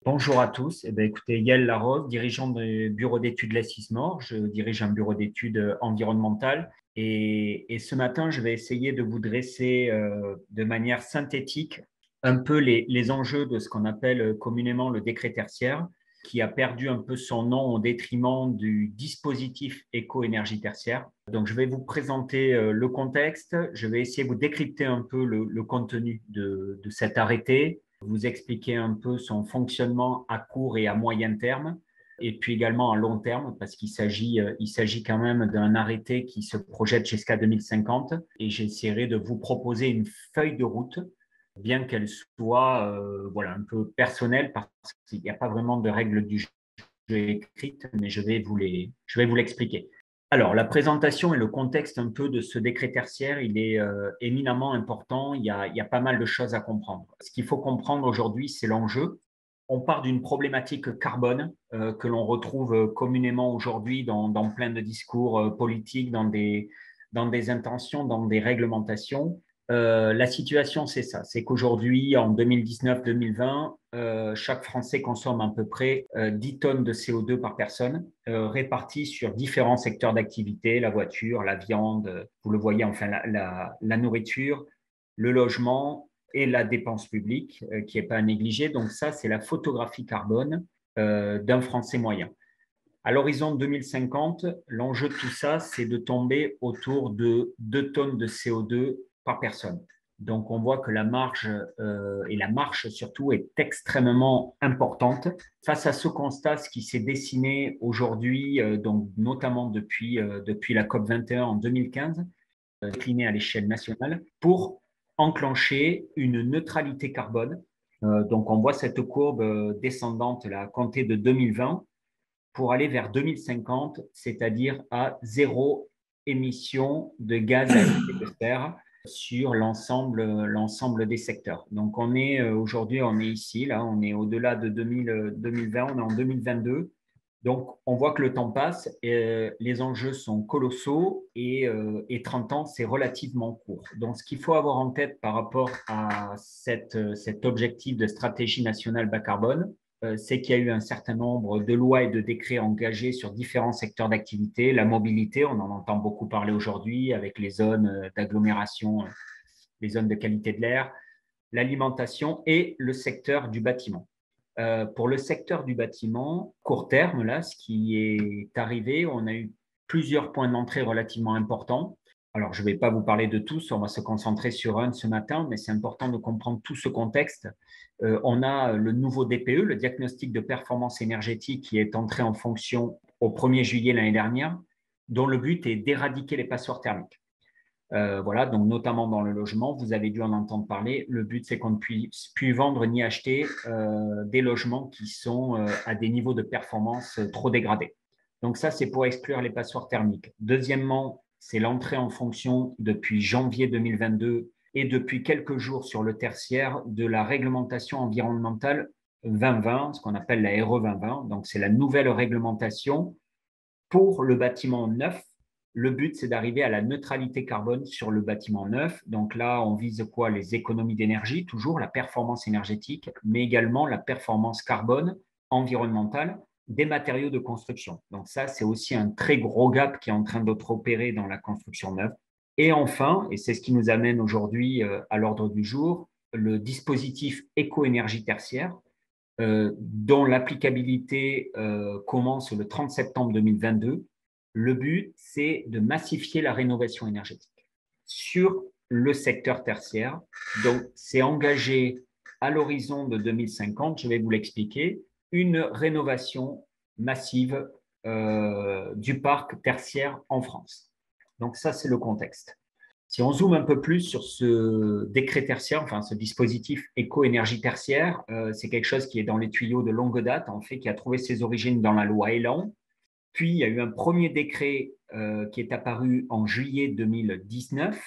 Bonjour à tous. Écoutez, Yael Larose, dirigeant du bureau d'études La Sismore. Je dirige un bureau d'études environnementales. Et ce matin, je vais essayer de vous dresser de manière synthétique un peu les enjeux de ce qu'on appelle communément le décret tertiaire, qui a perdu un peu son nom au détriment du dispositif éco-énergie tertiaire. Donc, je vais vous présenter le contexte. Je vais essayer de vous décrypter un peu le contenu de cet arrêté, vous expliquer un peu son fonctionnement à court et à moyen terme, et puis également à long terme, parce qu'il s'agit quand même d'un arrêté qui se projette jusqu'à 2050, et j'essaierai de vous proposer une feuille de route, bien qu'elle soit voilà, un peu personnelle, parce qu'il n'y a pas vraiment de règles du jeu écrites, mais je vais vous l'expliquer. Alors, la présentation et le contexte un peu de ce décret tertiaire, il est éminemment important. Il y a pas mal de choses à comprendre. Ce qu'il faut comprendre aujourd'hui, c'est l'enjeu. On part d'une problématique carbone que l'on retrouve communément aujourd'hui dans plein de discours politiques, dans des intentions, dans des réglementations. La situation, c'est ça. C'est qu'aujourd'hui, en 2019-2020, chaque Français consomme à peu près 10 tonnes de CO2 par personne, réparties sur différents secteurs d'activité, la voiture, la viande, vous le voyez, enfin la nourriture, le logement et la dépense publique, qui n'est pas à négliger. Donc ça, c'est la photographie carbone d'un Français moyen. À l'horizon 2050, l'enjeu de tout ça, c'est de tomber autour de 2 tonnes de CO2 par personne. Donc, on voit que la marge et la marche surtout est extrêmement importante. Face à ce constat, ce qui s'est dessiné aujourd'hui, donc notamment depuis la COP 21 en 2015, décliné à l'échelle nationale, pour enclencher une neutralité carbone. Donc, on voit cette courbe descendante là, à compter de 2020 pour aller vers 2050, c'est-à-dire à zéro émission de gaz à effet de serre sur l'ensemble des secteurs. Donc, aujourd'hui, on est ici, là, on est au-delà de 2020, on est en 2022. Donc, on voit que le temps passe, et les enjeux sont colossaux et 30 ans, c'est relativement court. Donc, ce qu'il faut avoir en tête par rapport à cet objectif de stratégie nationale bas carbone, c'est qu'il y a eu un certain nombre de lois et de décrets engagés sur différents secteurs d'activité. La mobilité, on en entend beaucoup parler aujourd'hui avec les zones d'agglomération, les zones de qualité de l'air, l'alimentation et le secteur du bâtiment. Pour le secteur du bâtiment, court terme, là, ce qui est arrivé, on a eu plusieurs points d'entrée relativement importants. Alors, je ne vais pas vous parler de tous, on va se concentrer sur un ce matin, mais c'est important de comprendre tout ce contexte. On a le nouveau DPE, le diagnostic de performance énergétique, qui est entré en fonction au 1er juillet l'année dernière, dont le but est d'éradiquer les passoires thermiques. Voilà, donc notamment dans le logement, vous avez dû en entendre parler. Le but, c'est qu'on ne puisse plus vendre ni acheter des logements qui sont à des niveaux de performance trop dégradés. Donc ça, c'est pour exclure les passoires thermiques. Deuxièmement, c'est l'entrée en fonction depuis janvier 2022 et depuis quelques jours sur le tertiaire de la réglementation environnementale 2020, ce qu'on appelle la RE 2020. Donc c'est la nouvelle réglementation pour le bâtiment neuf. Le but, c'est d'arriver à la neutralité carbone sur le bâtiment neuf. Donc là, on vise quoi? Les économies d'énergie, toujours la performance énergétique, mais également la performance carbone environnementale des matériaux de construction. Donc ça, c'est aussi un très gros gap qui est en train d'être opéré dans la construction neuve. Et enfin, et c'est ce qui nous amène aujourd'hui à l'ordre du jour, le dispositif éco-énergie tertiaire, dont l'applicabilité commence le 30 septembre 2022. Le but, c'est de massifier la rénovation énergétique sur le secteur tertiaire. Donc, c'est engagé à l'horizon de 2050, je vais vous l'expliquer, une rénovation massive du parc tertiaire en France. Donc, ça, c'est le contexte. Si on zoome un peu plus sur ce décret tertiaire, enfin ce dispositif éco-énergie tertiaire, c'est quelque chose qui est dans les tuyaux de longue date, en fait, qui a trouvé ses origines dans la loi Elan. Puis, il y a eu un premier décret qui est apparu en juillet 2019,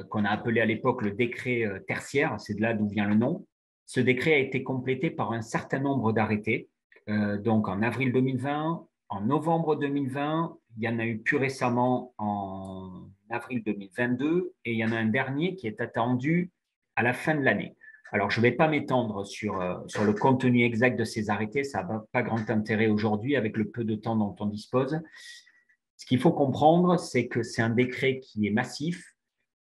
qu'on a appelé à l'époque le décret tertiaire, c'est de là d'où vient le nom. Ce décret a été complété par un certain nombre d'arrêtés, donc en avril 2020, en novembre 2020, il y en a eu plus récemment en avril 2022 et il y en a un dernier qui est attendu à la fin de l'année. Alors, je ne vais pas m'étendre sur le contenu exact de ces arrêtés, ça n'a pas grand intérêt aujourd'hui avec le peu de temps dont on dispose. Ce qu'il faut comprendre, c'est que c'est un décret qui est massif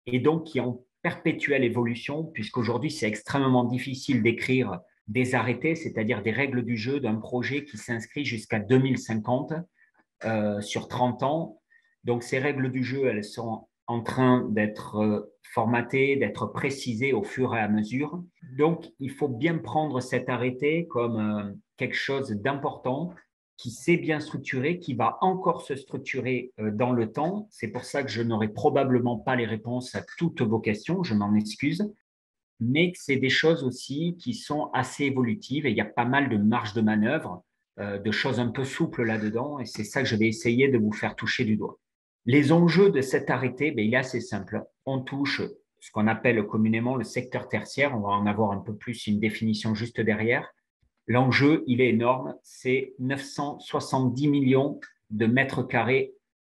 et donc qui est en perpétuelle évolution, puisqu'aujourd'hui, c'est extrêmement difficile d'écrire des arrêtés, c'est-à-dire des règles du jeu d'un projet qui s'inscrit jusqu'à 2050 sur 30 ans. Donc, ces règles du jeu, elles sont en train d'être formatées, d'être précisées au fur et à mesure. Donc, il faut bien prendre cet arrêté comme quelque chose d'important qui s'est bien structuré, qui va encore se structurer dans le temps. C'est pour ça que je n'aurai probablement pas les réponses à toutes vos questions, je m'en excuse, mais que c'est des choses aussi qui sont assez évolutives et il y a pas mal de marge de manœuvre, de choses un peu souples là-dedans et c'est ça que je vais essayer de vous faire toucher du doigt. Les enjeux de cet arrêté, ben, il est assez simple. On touche ce qu'on appelle communément le secteur tertiaire, on va en avoir un peu plus une définition juste derrière. L'enjeu, il est énorme, c'est 970 millions de mètres carrés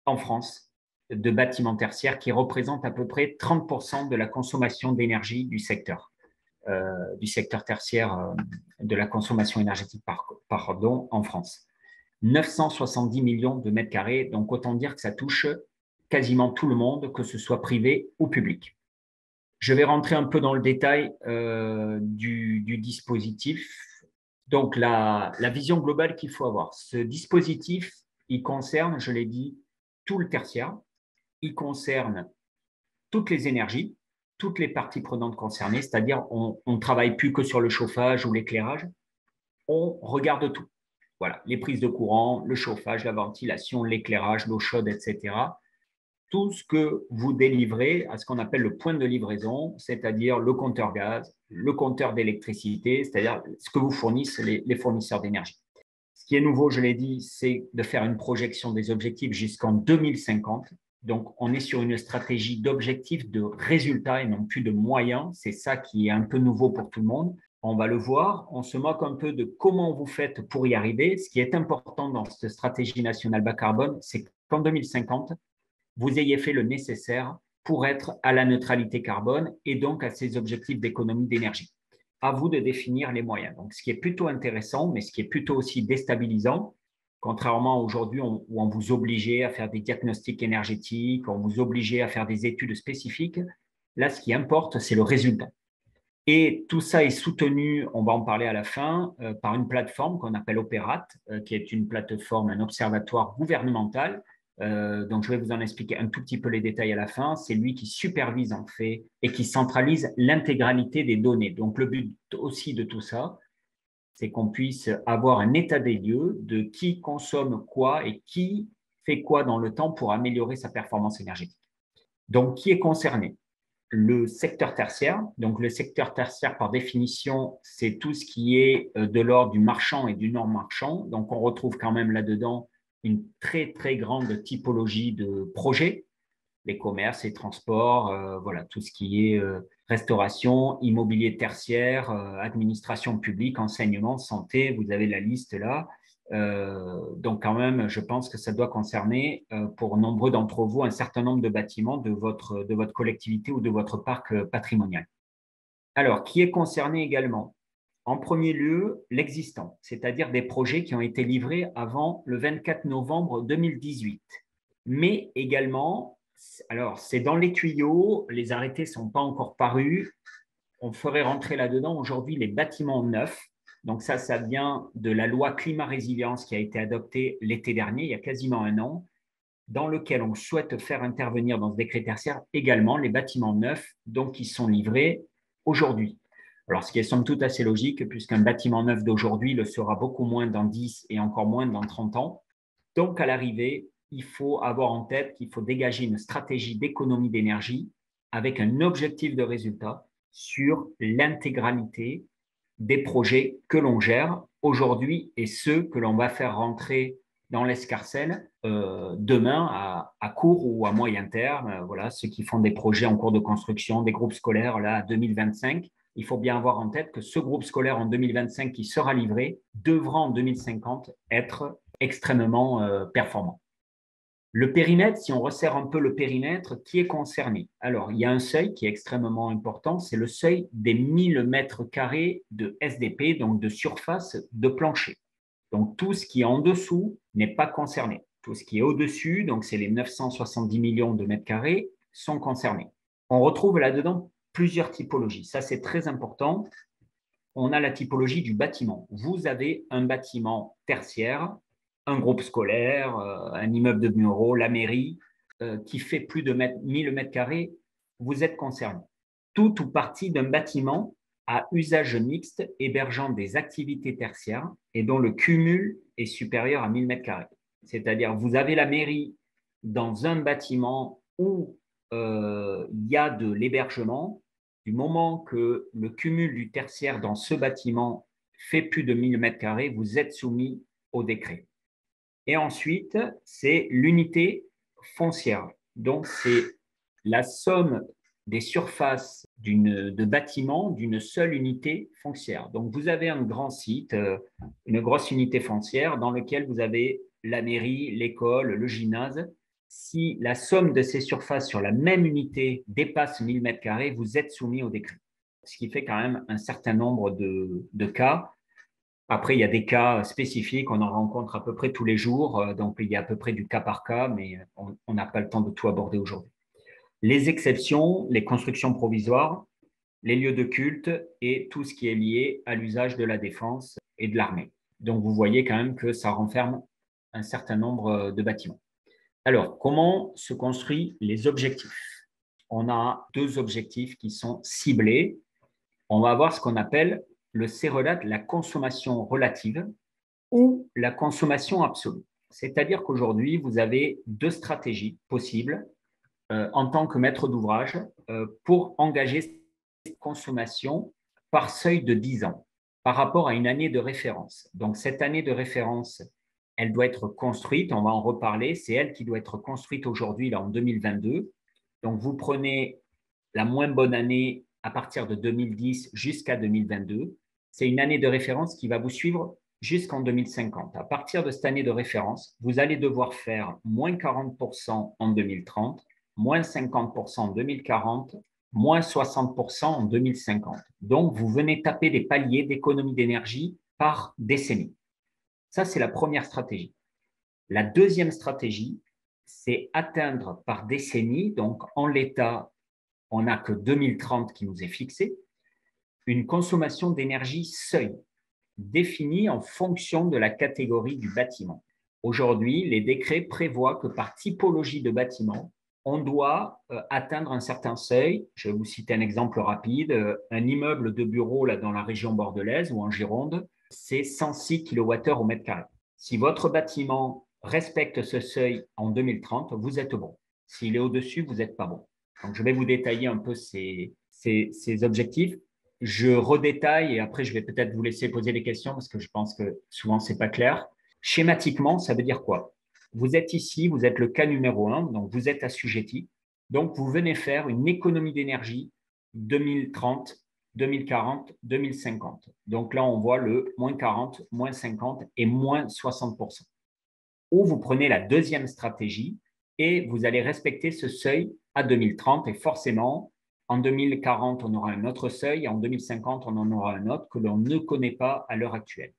en France de bâtiments tertiaires qui représentent à peu près 30% de la consommation d'énergie du secteur tertiaire de la consommation énergétique pardon, en France. 970 millions de mètres carrés, donc autant dire que ça touche quasiment tout le monde, que ce soit privé ou public. Je vais rentrer un peu dans le détail du dispositif. Donc, la vision globale qu'il faut avoir. Ce dispositif, il concerne, je l'ai dit, tout le tertiaire. Il concerne toutes les énergies, toutes les parties prenantes concernées, c'est-à-dire on ne travaille plus que sur le chauffage ou l'éclairage, on regarde tout. Voilà, les prises de courant, le chauffage, la ventilation, l'éclairage, l'eau chaude, etc. Tout ce que vous délivrez à ce qu'on appelle le point de livraison, c'est-à-dire le compteur gaz, le compteur d'électricité, c'est-à-dire ce que vous fournissent les fournisseurs d'énergie. Ce qui est nouveau, je l'ai dit, c'est de faire une projection des objectifs jusqu'en 2050. Donc, on est sur une stratégie d'objectifs de résultats et non plus de moyens. C'est ça qui est un peu nouveau pour tout le monde. On va le voir. On se moque un peu de comment vous faites pour y arriver. Ce qui est important dans cette stratégie nationale bas carbone, c'est qu'en 2050, vous ayez fait le nécessaire pour être à la neutralité carbone et donc à ces objectifs d'économie d'énergie. À vous de définir les moyens. Donc, ce qui est plutôt intéressant, mais ce qui est plutôt aussi déstabilisant, contrairement à aujourd'hui où on vous obligeait à faire des diagnostics énergétiques, on vous obligeait à faire des études spécifiques, là, ce qui importe, c'est le résultat. Et tout ça est soutenu, on va en parler à la fin, par une plateforme qu'on appelle Opérat, qui est une plateforme, un observatoire gouvernemental. Donc, je vais vous en expliquer un tout petit peu les détails à la fin. C'est lui qui supervise en fait et qui centralise l'intégralité des données. Donc, le but aussi de tout ça, c'est qu'on puisse avoir un état des lieux de qui consomme quoi et qui fait quoi dans le temps pour améliorer sa performance énergétique. Donc, qui est concerné? Le secteur tertiaire. Donc, le secteur tertiaire, par définition, c'est tout ce qui est de l'ordre du marchand et du non-marchand. Donc, on retrouve quand même là-dedans une très, très grande typologie de projets, les commerces, les transports, voilà, tout ce qui est restauration, immobilier tertiaire, administration publique, enseignement, santé, vous avez la liste là. Donc quand même, je pense que ça doit concerner pour nombreux d'entre vous un certain nombre de bâtiments de votre collectivité ou de votre parc patrimonial. Alors, qui est concerné également? En premier lieu, l'existant, c'est-à-dire des projets qui ont été livrés avant le 24 novembre 2018. Mais également, alors c'est dans les tuyaux, les arrêtés ne sont pas encore parus, on ferait rentrer là-dedans aujourd'hui les bâtiments neufs. Donc ça vient de la loi climat-résilience qui a été adoptée l'été dernier, il y a quasiment un an, dans lequel on souhaite faire intervenir dans ce décret tertiaire également les bâtiments neufs, donc qui sont livrés aujourd'hui. Alors, ce qui est somme toute assez logique, puisqu'un bâtiment neuf d'aujourd'hui le sera beaucoup moins dans 10 et encore moins dans 30 ans. Donc, à l'arrivée, il faut avoir en tête qu'il faut dégager une stratégie d'économie d'énergie avec un objectif de résultat sur l'intégralité des projets que l'on gère aujourd'hui et ceux que l'on va faire rentrer dans l'escarcelle demain à court ou à moyen terme. Voilà, ceux qui font des projets en cours de construction, des groupes scolaires là, à 2025. Il faut bien avoir en tête que ce groupe scolaire en 2025 qui sera livré devra en 2050 être extrêmement performant. Le périmètre, si on resserre un peu le périmètre, qui est concerné? Alors, il y a un seuil qui est extrêmement important, c'est le seuil des 1000 mètres carrés de SDP, donc de surface de plancher. Donc, tout ce qui est en dessous n'est pas concerné. Tout ce qui est au-dessus, donc c'est les 970 millions de mètres carrés, sont concernés. On retrouve là-dedans plusieurs typologies. Ça, c'est très important. On a la typologie du bâtiment. Vous avez un bâtiment tertiaire, un groupe scolaire, un immeuble de bureau, la mairie, qui fait plus de 1000 mètres carrés, vous êtes concerné. Tout ou partie d'un bâtiment à usage mixte hébergeant des activités tertiaires et dont le cumul est supérieur à 1000 mètres carrés. C'est-à-dire, vous avez la mairie dans un bâtiment où il y a de l'hébergement. Du moment que le cumul du tertiaire dans ce bâtiment fait plus de 1000 mètres carrés, vous êtes soumis au décret. Et ensuite, c'est l'unité foncière. Donc, c'est la somme des surfaces de bâtiments d'une seule unité foncière. Donc, vous avez un grand site, une grosse unité foncière dans lequel vous avez la mairie, l'école, le gymnase. Si la somme de ces surfaces sur la même unité dépasse 1000 mètres carrés, vous êtes soumis au décret. Ce qui fait quand même un certain nombre de cas. Après, il y a des cas spécifiques, on en rencontre à peu près tous les jours, donc il y a à peu près du cas par cas, mais on n'a pas le temps de tout aborder aujourd'hui. Les exceptions, les constructions provisoires, les lieux de culte et tout ce qui est lié à l'usage de la défense et de l'armée. Donc, vous voyez quand même que ça renferme un certain nombre de bâtiments. Alors, comment se construisent les objectifs? On a deux objectifs qui sont ciblés. On va avoir ce qu'on appelle le CRELAT, la consommation relative ou la consommation absolue. C'est-à-dire qu'aujourd'hui, vous avez deux stratégies possibles en tant que maître d'ouvrage pour engager cette consommation par seuil de 10 ans par rapport à une année de référence. Donc, cette année de référence, elle doit être construite, on va en reparler, c'est elle qui doit être construite aujourd'hui, là, en 2022. Donc, vous prenez la moins bonne année à partir de 2010 jusqu'à 2022. C'est une année de référence qui va vous suivre jusqu'en 2050. À partir de cette année de référence, vous allez devoir faire moins 40% en 2030, moins 50% en 2040, moins 60% en 2050. Donc, vous venez taper des paliers d'économie d'énergie par décennie. Ça, c'est la première stratégie. La deuxième stratégie, c'est atteindre par décennie, donc en l'état, on n'a que 2030 qui nous est fixé, une consommation d'énergie seuil, définie en fonction de la catégorie du bâtiment. Aujourd'hui, les décrets prévoient que par typologie de bâtiment, on doit atteindre un certain seuil. Je vais vous citer un exemple rapide. Un immeuble de bureau là, dans la région bordelaise ou en Gironde, c'est 106 kWh au mètre carré. Si votre bâtiment respecte ce seuil en 2030, vous êtes bon. S'il est au-dessus, vous n'êtes pas bon. Donc, je vais vous détailler un peu ces objectifs. Je redétaille et après, je vais peut-être vous laisser poser des questions parce que je pense que souvent, ce n'est pas clair. Schématiquement, ça veut dire quoi? Vous êtes ici, vous êtes le cas numéro 1, donc vous êtes assujetti. Donc, vous venez faire une économie d'énergie 2030, 2040, 2050. Donc là, on voit le moins 40, moins 50 et moins 60%. Ou vous prenez la deuxième stratégie et vous allez respecter ce seuil à 2030 et forcément, en 2040, on aura un autre seuil et en 2050, on en aura un autre que l'on ne connaît pas à l'heure actuelle.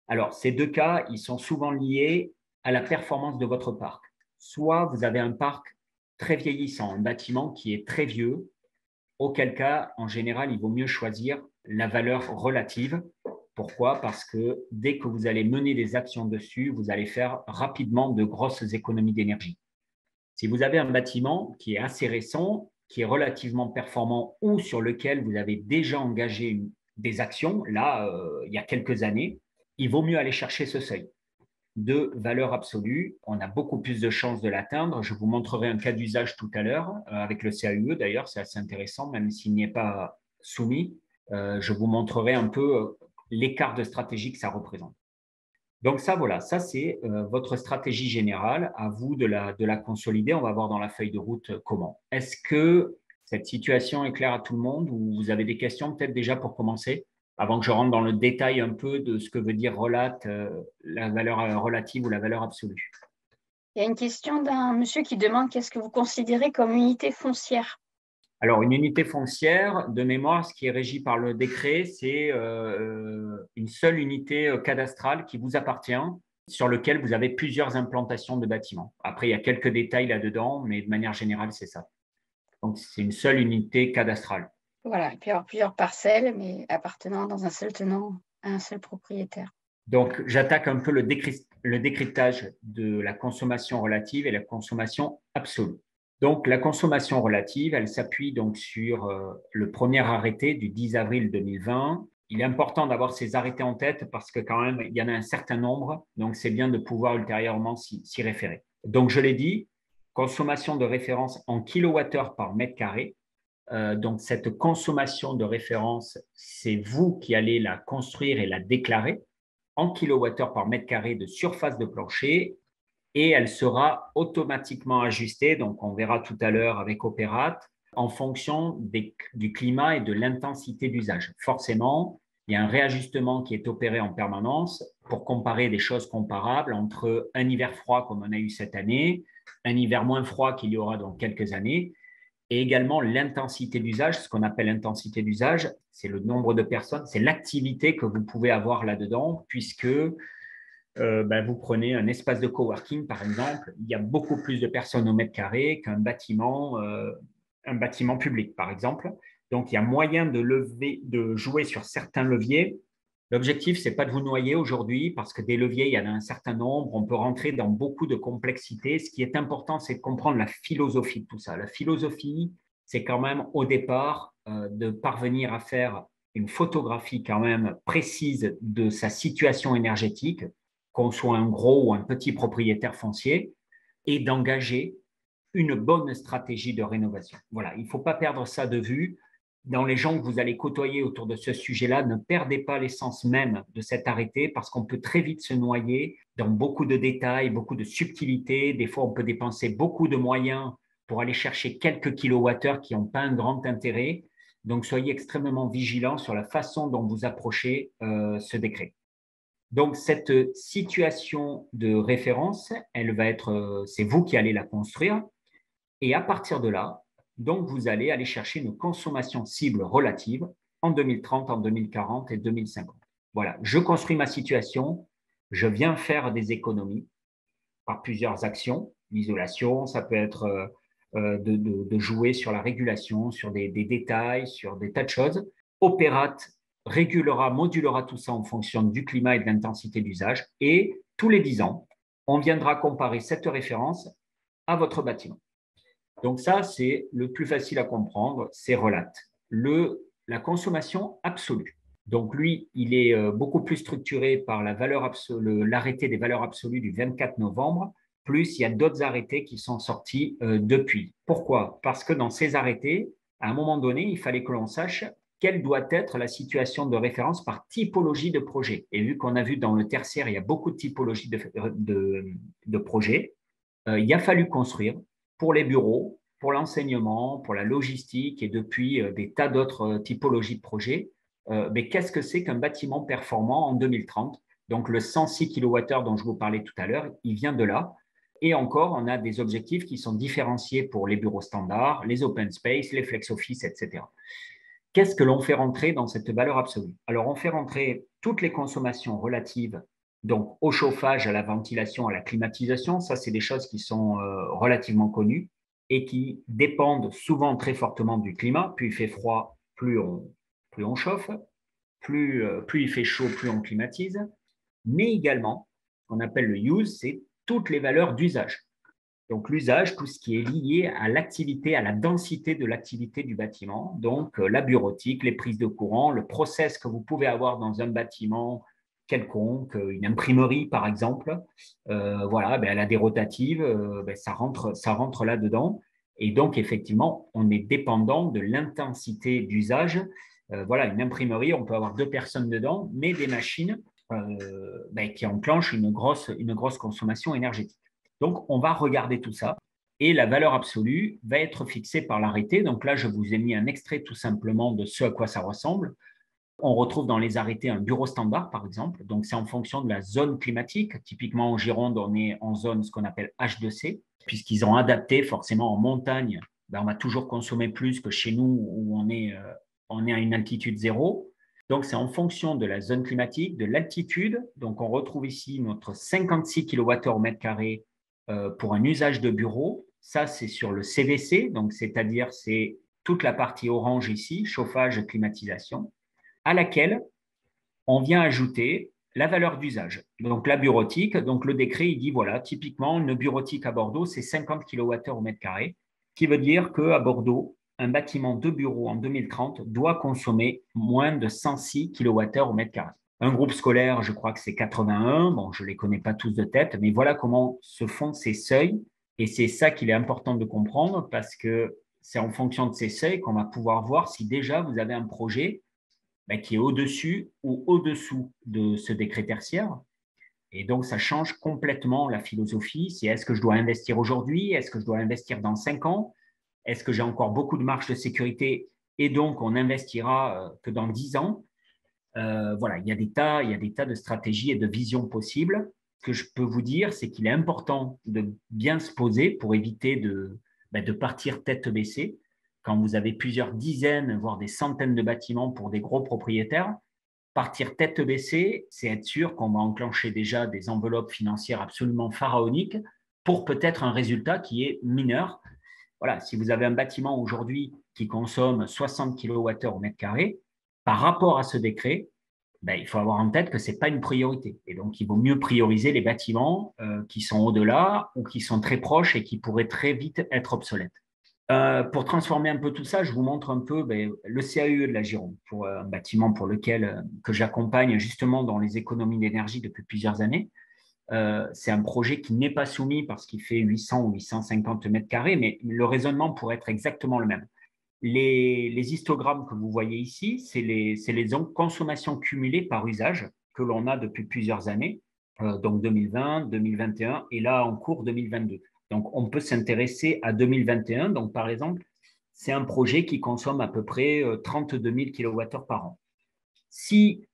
Alors, ces deux cas, ils sont souvent liés à la performance de votre parc. Soit vous avez un parc très vieillissant, un bâtiment qui est très vieux, auquel cas, en général, il vaut mieux choisir la valeur relative. Pourquoi? Parce que dès que vous allez mener des actions dessus, vous allez faire rapidement de grosses économies d'énergie. Si vous avez un bâtiment qui est assez récent, qui est relativement performant ou sur lequel vous avez déjà engagé des actions, là, il y a quelques années, il vaut mieux aller chercher ce seuil de valeur absolue. On a beaucoup plus de chances de l'atteindre. Je vous montrerai un cas d'usage tout à l'heure avec le CAUE. D'ailleurs, c'est assez intéressant, même s'il n'y est pas soumis. Je vous montrerai un peu l'écart de stratégie que ça représente. Donc ça, voilà, ça c'est votre stratégie générale. À vous de la consolider. On va voir dans la feuille de route comment. Est-ce que cette situation est claire à tout le monde ou vous avez des questions peut-être déjà pour commencer avant que je rentre dans le détail un peu de ce que veut dire relate, la valeur relative ou la valeur absolue? Il y a une question d'un monsieur qui demande qu'est-ce que vous considérez comme unité foncière? Alors, une unité foncière, de mémoire, ce qui est régi par le décret, c'est une seule unité cadastrale qui vous appartient, sur lequel vous avez plusieurs implantations de bâtiments. Après, il y a quelques détails là-dedans, mais de manière générale, c'est ça. Donc, c'est une seule unité cadastrale. Voilà, il peut y avoir plusieurs parcelles, mais appartenant dans un seul tenant à un seul propriétaire. Donc, j'attaque un peu le décryptage de la consommation relative et la consommation absolue. Donc, la consommation relative, elle s'appuie donc sur le premier arrêté du 10 avril 2020. Il est important d'avoir ces arrêtés en tête parce que quand même, il y en a un certain nombre, donc c'est bien de pouvoir ultérieurement s'y référer. Donc, je l'ai dit, consommation de référence en kilowattheures par mètre carré. Donc, cette consommation de référence, c'est vous qui allez la construire et la déclarer en kilowattheures par mètre carré de surface de plancher et elle sera automatiquement ajustée, donc on verra tout à l'heure avec Opérate, en fonction du climat et de l'intensité d'usage. Forcément, il y a un réajustement qui est opéré en permanence pour comparer des choses comparables entre un hiver froid comme on a eu cette année, un hiver moins froid qu'il y aura dans quelques années, et également l'intensité d'usage. Ce qu'on appelle l'intensité d'usage, c'est le nombre de personnes, c'est l'activité que vous pouvez avoir là-dedans, puisque vous prenez un espace de coworking, par exemple, il y a beaucoup plus de personnes au mètre carré qu'un un bâtiment public, par exemple. Donc, il y a moyen de jouer sur certains leviers. L'objectif, ce n'est pas de vous noyer aujourd'hui parce que des leviers, il y en a un certain nombre. On peut rentrer dans beaucoup de complexité. Ce qui est important, c'est de comprendre la philosophie de tout ça. La philosophie, c'est quand même au départ de parvenir à faire une photographie quand même précise de sa situation énergétique, qu'on soit un gros ou un petit propriétaire foncier, et d'engager une bonne stratégie de rénovation. Voilà, il ne faut pas perdre ça de vue. Dans les gens que vous allez côtoyer autour de ce sujet-là, ne perdez pas l'essence même de cet arrêté parce qu'on peut très vite se noyer dans beaucoup de détails, beaucoup de subtilités. Des fois, on peut dépenser beaucoup de moyens pour aller chercher quelques kilowattheures qui n'ont pas un grand intérêt. Donc, soyez extrêmement vigilants sur la façon dont vous approchez ce décret. Donc, cette situation de référence, elle va être, c'est vous qui allez la construire. Et à partir de là, donc, vous allez aller chercher une consommation cible relative en 2030, en 2040 et 2050. Voilà, je construis ma situation, je viens faire des économies par plusieurs actions. L'isolation, ça peut être de jouer sur la régulation, sur des détails, sur des tas de choses. Opérate régulera, modulera tout ça en fonction du climat et de l'intensité d'usage. Et tous les 10 ans, on viendra comparer cette référence à votre bâtiment. Donc ça, c'est le plus facile à comprendre, c'est relate. La consommation absolue. Donc lui, il est beaucoup plus structuré par l'arrêté des valeurs absolues du 24 novembre, plus il y a d'autres arrêtés qui sont sortis depuis. Pourquoi? Parce que dans ces arrêtés, à un moment donné, il fallait que l'on sache quelle doit être la situation de référence par typologie de projet. Et vu qu'on a vu dans le tertiaire, il y a beaucoup de typologies de projets, il a fallu construire pour les bureaux, pour l'enseignement, pour la logistique et depuis des tas d'autres typologies de projets. Mais qu'est-ce que c'est qu'un bâtiment performant en 2030? Donc le 106 kWh dont je vous parlais tout à l'heure, il vient de là. Et encore, on a des objectifs qui sont différenciés pour les bureaux standards, les open space, les flex office, etc. Qu'est-ce que l'on fait rentrer dans cette valeur absolue? Alors, on fait rentrer toutes les consommations relatives donc au chauffage, à la ventilation, à la climatisation. Ça, c'est des choses qui sont relativement connues et qui dépendent souvent très fortement du climat. Plus il fait froid, plus on chauffe. Plus il fait chaud, plus on climatise. Mais également, ce qu'on appelle le use, c'est toutes les valeurs d'usage. Donc l'usage, tout ce qui est lié à l'activité, à la densité de l'activité du bâtiment. Donc la bureautique, les prises de courant, le process que vous pouvez avoir dans un bâtiment quelconque, une imprimerie par exemple. Voilà, elle a des rotatives, ça rentre là-dedans. Et donc effectivement, on est dépendant de l'intensité d'usage. Voilà, une imprimerie, on peut avoir deux personnes dedans, mais des machines qui enclenchent une grosse consommation énergétique. Donc, on va regarder tout ça et la valeur absolue va être fixée par l'arrêté. Donc là, je vous ai mis un extrait tout simplement de ce à quoi ça ressemble. On retrouve dans les arrêtés un bureau standard, par exemple. Donc, c'est en fonction de la zone climatique. Typiquement, en Gironde, on est en zone ce qu'on appelle H2C, puisqu'ils ont adapté forcément en montagne. On va toujours consommer plus que chez nous où on est à une altitude zéro. Donc, c'est en fonction de la zone climatique, de l'altitude. Donc, on retrouve ici notre 56 kWh au mètre carré pour un usage de bureau. Ça, c'est sur le CVC, donc c'est-à-dire c'est toute la partie orange ici, chauffage, climatisation, à laquelle on vient ajouter la valeur d'usage. Donc, la bureautique, donc le décret, il dit, voilà, typiquement, une bureautique à Bordeaux, c'est 50 kWh au mètre carré, ce qui veut dire qu'à Bordeaux, un bâtiment de bureau en 2030 doit consommer moins de 106 kWh au mètre carré. Un groupe scolaire, je crois que c'est 81. Bon, je ne les connais pas tous de tête, mais voilà comment se font ces seuils. Et c'est ça qu'il est important de comprendre parce que c'est en fonction de ces seuils qu'on va pouvoir voir si déjà vous avez un projet qui est au-dessus ou au-dessous de ce décret tertiaire. Et donc, ça change complètement la philosophie. C'est est-ce que je dois investir aujourd'hui? Est-ce que je dois investir dans 5 ans? Est-ce que j'ai encore beaucoup de marge de sécurité et donc on n'investira que dans 10 ans? Voilà, il y a des tas de stratégies et de visions possibles. Ce que je peux vous dire, c'est qu'il est important de bien se poser pour éviter de partir tête baissée. Quand vous avez plusieurs dizaines, voire des centaines de bâtiments pour des gros propriétaires, partir tête baissée, c'est être sûr qu'on va enclencher déjà des enveloppes financières absolument pharaoniques pour peut-être un résultat qui est mineur. Voilà, si vous avez un bâtiment aujourd'hui qui consomme 60 kWh au mètre carré, par rapport à ce décret, il faut avoir en tête que ce n'est pas une priorité. Et donc, il vaut mieux prioriser les bâtiments qui sont au-delà ou qui sont très proches et qui pourraient très vite être obsolètes. Pour transformer un peu tout ça, je vous montre un peu le CAUE de la Gironde, pour un bâtiment pour lequel que j'accompagne justement dans les économies d'énergie depuis plusieurs années. C'est un projet qui n'est pas soumis parce qu'il fait 800 ou 850 mètres carrés, mais le raisonnement pourrait être exactement le même. Les histogrammes que vous voyez ici, c'est les consommations cumulées par usage que l'on a depuis plusieurs années, donc 2020, 2021 et là en cours 2022. Donc, on peut s'intéresser à 2021. Donc, par exemple, c'est un projet qui consomme à peu près 32 000 kWh par an. Si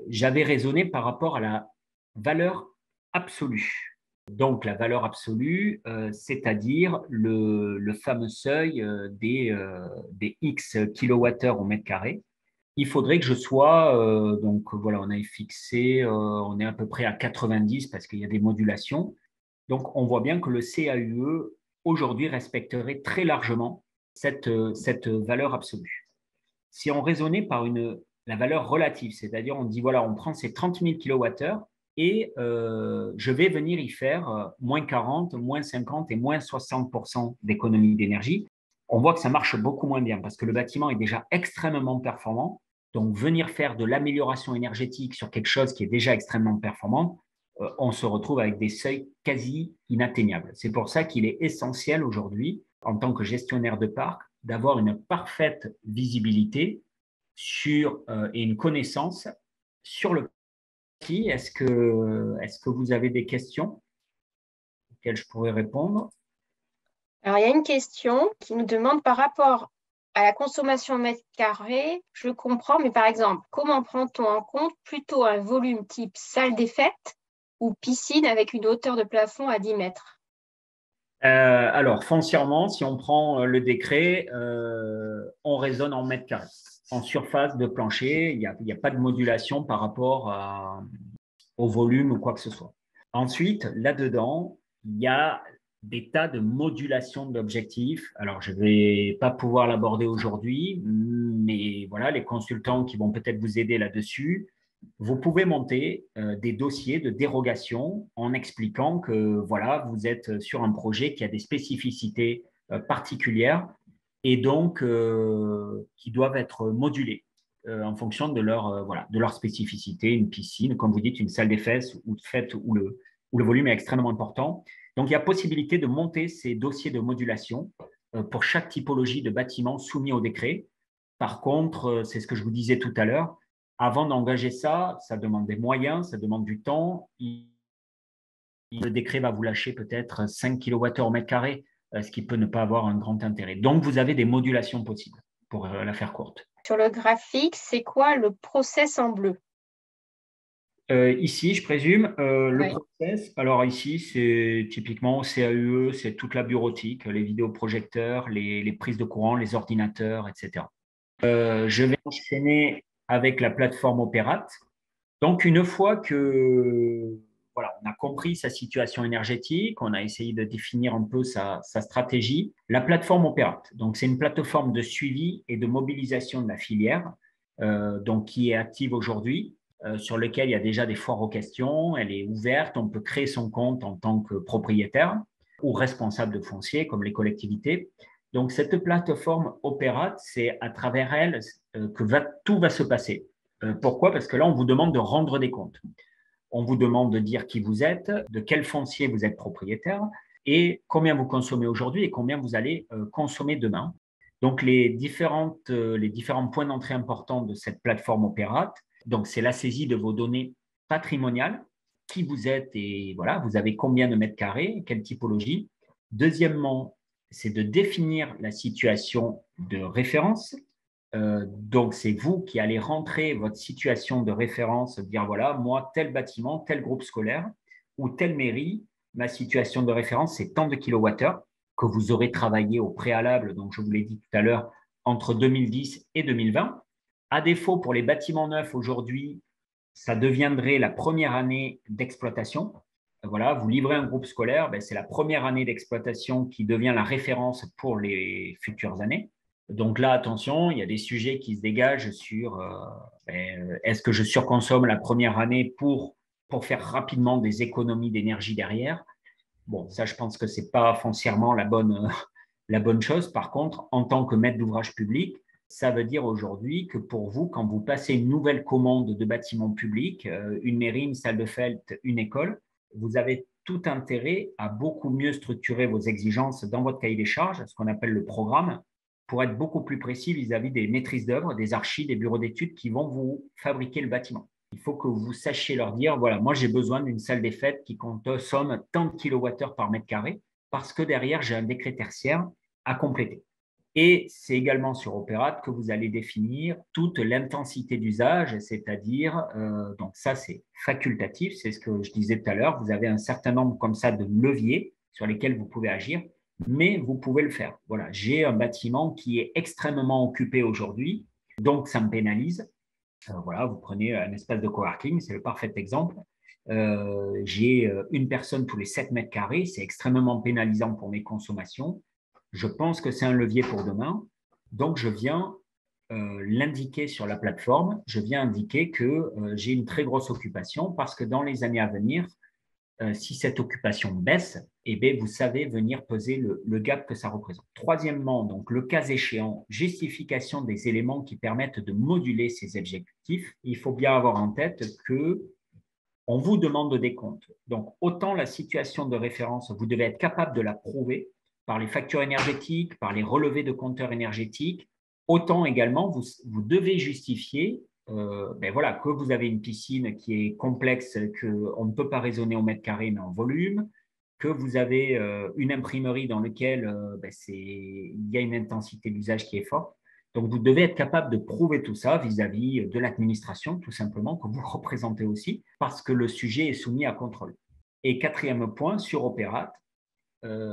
j'avais raisonné par rapport à la valeur absolue, donc la valeur absolue, c'est-à-dire le fameux seuil des X kilowattheures au mètre carré, il faudrait que je sois, donc voilà, on a fixé, on est à peu près à 90 parce qu'il y a des modulations. Donc, on voit bien que le CAUE, aujourd'hui, respecterait très largement cette valeur absolue. Si on raisonnait par la valeur relative, c'est-à-dire on dit, voilà, on prend ces 30 000 kWh et je vais venir y faire moins 40, moins 50 et moins 60% d'économie d'énergie, on voit que ça marche beaucoup moins bien parce que le bâtiment est déjà extrêmement performant. Donc, venir faire de l'amélioration énergétique sur quelque chose qui est déjà extrêmement performant, on se retrouve avec des seuils quasi inatteignables. C'est pour ça qu'il est essentiel aujourd'hui, en tant que gestionnaire de parc, d'avoir une parfaite visibilité et une connaissance sur le parc. Est-ce que vous avez des questions auxquelles je pourrais répondre? Alors, il y a une question qui nous demande par rapport à la consommation au mètre carré, je comprends, mais par exemple, comment prend-on en compte plutôt un volume type salle des fêtes ou piscine avec une hauteur de plafond à 10 mètres? Alors, foncièrement, si on prend le décret, on raisonne en mètres carrés. En surface de plancher, il n'y a pas de modulation par rapport au volume ou quoi que ce soit. Ensuite, là-dedans, il y a des tas de modulations d'objectifs. Alors, je ne vais pas pouvoir l'aborder aujourd'hui, mais voilà, les consultants qui vont peut-être vous aider là-dessus, vous pouvez monter des dossiers de dérogation en expliquant que voilà, vous êtes sur un projet qui a des spécificités particulières et donc qui doivent être modulées en fonction de leur spécificité, une piscine, comme vous dites, une salle des fesses ou de fête où le volume est extrêmement important. Donc, il y a possibilité de monter ces dossiers de modulation pour chaque typologie de bâtiment soumis au décret. Par contre, c'est ce que je vous disais tout à l'heure, avant d'engager ça, ça demande des moyens, ça demande du temps. Le décret va vous lâcher peut-être 5 kWh au mètre carré, ce qui peut ne pas avoir un grand intérêt. Donc, vous avez des modulations possibles pour la faire courte. Sur le graphique, c'est quoi le process en bleu? Ici, je présume, le Oui. process, alors ici, c'est typiquement au CAUE, c'est toute la bureautique, les vidéoprojecteurs, les prises de courant, les ordinateurs, etc. Je vais enchaîner avec la plateforme Opérate. Donc, une fois que voilà, on a compris sa situation énergétique, on a essayé de définir un peu sa stratégie, la plateforme Opérate. Donc, c'est une plateforme de suivi et de mobilisation de la filière, donc qui est active aujourd'hui, sur lequel il y a déjà des foires aux questions. Elle est ouverte, on peut créer son compte en tant que propriétaire ou responsable de foncier, comme les collectivités. Donc, cette plateforme Opérate, c'est à travers elle que tout va se passer. Pourquoi? Parce que là, on vous demande de rendre des comptes. On vous demande de dire qui vous êtes, de quel foncier vous êtes propriétaire et combien vous consommez aujourd'hui et combien vous allez consommer demain. Donc, les différents points d'entrée importants de cette plateforme Opérate, donc c'est la saisie de vos données patrimoniales, qui vous êtes et voilà, vous avez combien de mètres carrés, quelle typologie. Deuxièmement, c'est de définir la situation de référence. Donc, c'est vous qui allez rentrer votre situation de référence, dire voilà, moi, tel bâtiment, tel groupe scolaire ou telle mairie, ma situation de référence, c'est tant de kilowattheures que vous aurez travaillé au préalable, donc je vous l'ai dit tout à l'heure, entre 2010 et 2020. À défaut, pour les bâtiments neufs aujourd'hui, ça deviendrait la première année d'exploitation. Voilà, vous livrez un groupe scolaire, ben, c'est la première année d'exploitation qui devient la référence pour les futures années. Donc là, attention, il y a des sujets qui se dégagent sur est-ce que je surconsomme la première année pour faire rapidement des économies d'énergie derrière. Bon, ça, je pense que ce n'est pas foncièrement la bonne chose. Par contre, en tant que maître d'ouvrage public, ça veut dire aujourd'hui que pour vous, quand vous passez une nouvelle commande de bâtiment public, une mairie, une salle de fête, une école, vous avez tout intérêt à beaucoup mieux structurer vos exigences dans votre cahier des charges, ce qu'on appelle le programme, pour être beaucoup plus précis vis-à-vis des maîtrises d'œuvre, des archis, des bureaux d'études qui vont vous fabriquer le bâtiment. Il faut que vous sachiez leur dire, voilà, moi j'ai besoin d'une salle des fêtes qui consomme tant de kilowattheures par mètre carré, parce que derrière, j'ai un décret tertiaire à compléter. Et c'est également sur Opérate que vous allez définir toute l'intensité d'usage, c'est-à-dire, donc ça c'est facultatif, c'est ce que je disais tout à l'heure, vous avez un certain nombre comme ça de leviers sur lesquels vous pouvez agir, mais vous pouvez le faire. Voilà, j'ai un bâtiment qui est extrêmement occupé aujourd'hui, donc ça me pénalise. Voilà, vous prenez un espace de coworking, c'est le parfait exemple. J'ai une personne tous les 7 mètres carrés, c'est extrêmement pénalisant pour mes consommations. Je pense que c'est un levier pour demain. Donc, je viens l'indiquer sur la plateforme. Je viens indiquer que j'ai une très grosse occupation parce que dans les années à venir, si cette occupation baisse, eh bien, vous savez venir peser le gap que ça représente. Troisièmement, donc, le cas échéant, justification des éléments qui permettent de moduler ces objectifs. Il faut bien avoir en tête que on vous demande des comptes. Donc, autant la situation de référence, vous devez être capable de la prouver par les factures énergétiques, par les relevés de compteurs énergétiques, autant également, vous devez justifier voilà, que vous avez une piscine qui est complexe, qu'on ne peut pas raisonner au mètre carré, mais en volume, que vous avez une imprimerie dans laquelle il y a une intensité d'usage qui est forte. Donc, vous devez être capable de prouver tout ça vis-à-vis de l'administration, tout simplement, que vous représentez aussi, parce que le sujet est soumis à contrôle. Et quatrième point, sur Opérate,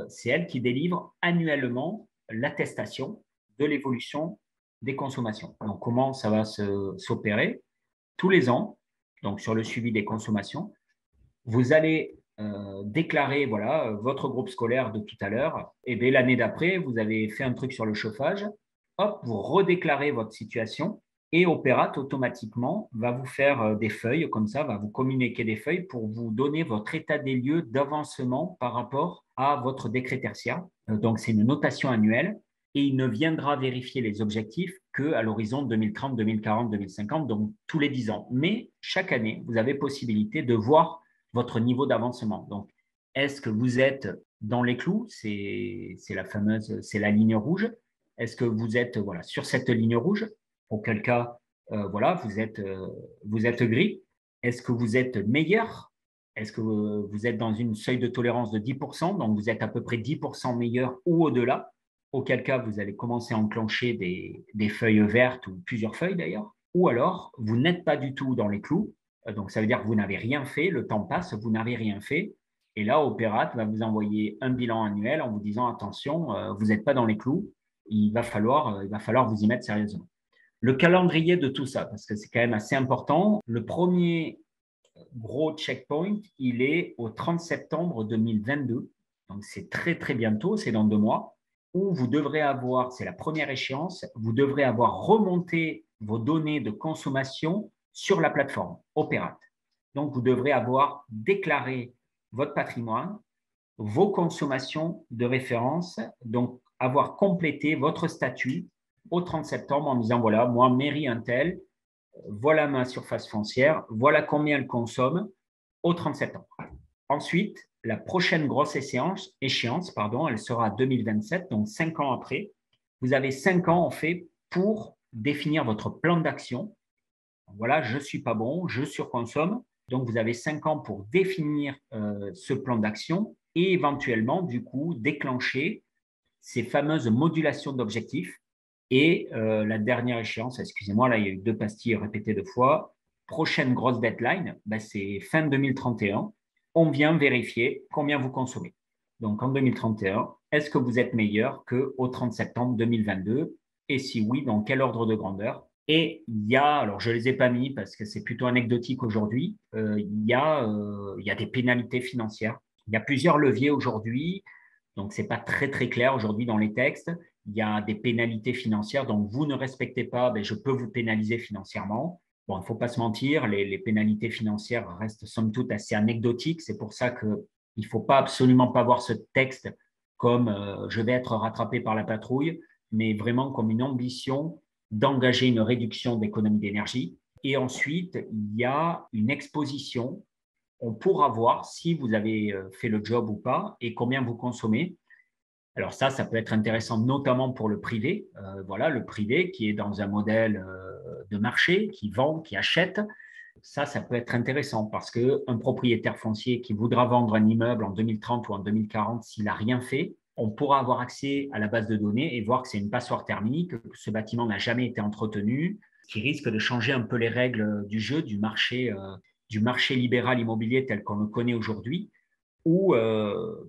c'est elle qui délivre annuellement l'attestation de l'évolution des consommations. Donc, comment ça va s'opérer? Tous les ans, donc sur le suivi des consommations, vous allez déclarer voilà, votre groupe scolaire de tout à l'heure, et bien l'année d'après, vous avez fait un truc sur le chauffage, hop, vous redéclarez votre situation et Opérate automatiquement va vous faire des feuilles comme ça, va vous communiquer des feuilles pour vous donner votre état des lieux d'avancement par rapport à votre décret tertiaire. Donc, c'est une notation annuelle et il ne viendra vérifier les objectifs qu'à l'horizon 2030, 2040, 2050, donc tous les 10 ans. Mais chaque année, vous avez possibilité de voir votre niveau d'avancement. Donc, est-ce que vous êtes dans les clous? C'est la ligne rouge. Est-ce que vous êtes voilà, sur cette ligne rouge? Auquel cas, voilà, vous êtes gris. Est-ce que vous êtes meilleur? Est-ce que vous êtes dans une seuil de tolérance de 10%? Donc, vous êtes à peu près 10% meilleur ou au-delà. auquel cas vous allez commencer à enclencher des feuilles vertes ou plusieurs feuilles d'ailleurs, ou alors vous n'êtes pas du tout dans les clous, donc ça veut dire que vous n'avez rien fait, le temps passe, vous n'avez rien fait, et là Opérat va vous envoyer un bilan annuel en vous disant attention, vous n'êtes pas dans les clous, il va falloir vous y mettre sérieusement. Le calendrier de tout ça, parce que c'est quand même assez important, le premier gros checkpoint, il est au 30 septembre 2022, donc c'est très très bientôt, c'est dans 2 mois, où vous devrez avoir, c'est la première échéance, vous devrez avoir remonté vos données de consommation sur la plateforme Opérat. Donc vous devrez avoir déclaré votre patrimoine, vos consommations de référence, donc avoir complété votre statut au 30 septembre en disant voilà, moi, mairie Intel, voilà ma surface foncière, voilà combien elle consomme au 30 septembre. Ensuite, la prochaine grosse échéance, elle sera à 2027, donc 5 ans après. Vous avez 5 ans en fait pour définir votre plan d'action. Voilà, je ne suis pas bon, je surconsomme. Donc, vous avez 5 ans pour définir ce plan d'action et éventuellement, du coup, déclencher ces fameuses modulations d'objectifs. Et la dernière échéance, excusez-moi, là, il y a eu 2 pastilles répétées 2 fois. Prochaine grosse deadline, c'est fin 2031. On vient vérifier combien vous consommez. Donc, en 2031, est-ce que vous êtes meilleur qu'au 30 septembre 2022? Et si oui, dans quel ordre de grandeur? Et il y a, alors je ne les ai pas mis parce que c'est plutôt anecdotique aujourd'hui, il y a des pénalités financières. Il y a plusieurs leviers aujourd'hui. Donc, ce n'est pas très, très clair aujourd'hui dans les textes. Il y a des pénalités financières. Donc, vous ne respectez pas, je peux vous pénaliser financièrement. Bon, il ne faut pas se mentir, les pénalités financières restent somme toute assez anecdotiques. C'est pour ça qu'il ne faut pas absolument pas voir ce texte comme je vais être rattrapé par la patrouille, mais vraiment comme une ambition d'engager une réduction d'économie d'énergie. Et ensuite, il y a une exposition. On pourra voir si vous avez fait le job ou pas et combien vous consommez. Alors ça peut être intéressant notamment pour le privé. Voilà, le privé qui est dans un modèle de marché, qui vend, qui achète. Ça peut être intéressant parce qu'un propriétaire foncier qui voudra vendre un immeuble en 2030 ou en 2040, s'il n'a rien fait, on pourra avoir accès à la base de données et voir que c'est une passoire thermique, que ce bâtiment n'a jamais été entretenu, ce qui risque de changer un peu les règles du jeu du marché libéral immobilier tel qu'on le connaît aujourd'hui, où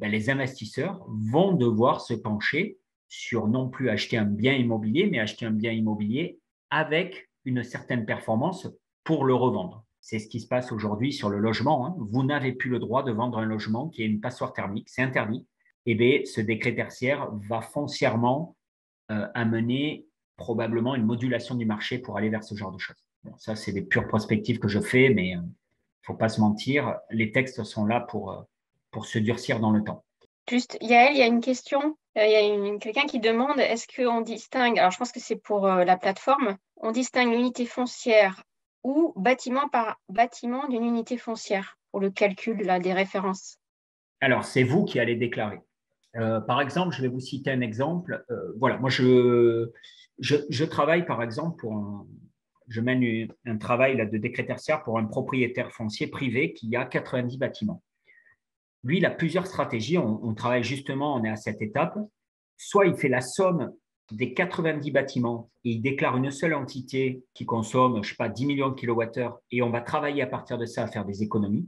les investisseurs vont devoir se pencher sur non plus acheter un bien immobilier, mais acheter un bien immobilier avec une certaine performance pour le revendre. C'est ce qui se passe aujourd'hui sur le logement, hein. Vous n'avez plus le droit de vendre un logement qui est une passoire thermique, c'est interdit. Eh bien, ce décret tertiaire va foncièrement amener probablement une modulation du marché pour aller vers ce genre de choses. Bon, ça, c'est des pures prospectives que je fais, mais il ne faut pas se mentir, les textes sont là pour se durcir dans le temps. Juste, Yael, il y a une question. Il y a quelqu'un qui demande, est-ce qu'on distingue, alors je pense que c'est pour la plateforme, on distingue l'unité foncière ou bâtiment par bâtiment d'une unité foncière pour le calcul là, des références? Alors, c'est vous qui allez déclarer. Par exemple, je vais vous citer un exemple. Voilà, moi, je travaille, par exemple, je mène un travail là, de décret tertiaire pour un propriétaire foncier privé qui a 90 bâtiments. Lui, il a plusieurs stratégies. On travaille justement, on est à cette étape. Soit il fait la somme des 90 bâtiments et il déclare une seule entité qui consomme, je ne sais pas, 10 millions de kilowattheures et on va travailler à partir de ça à faire des économies.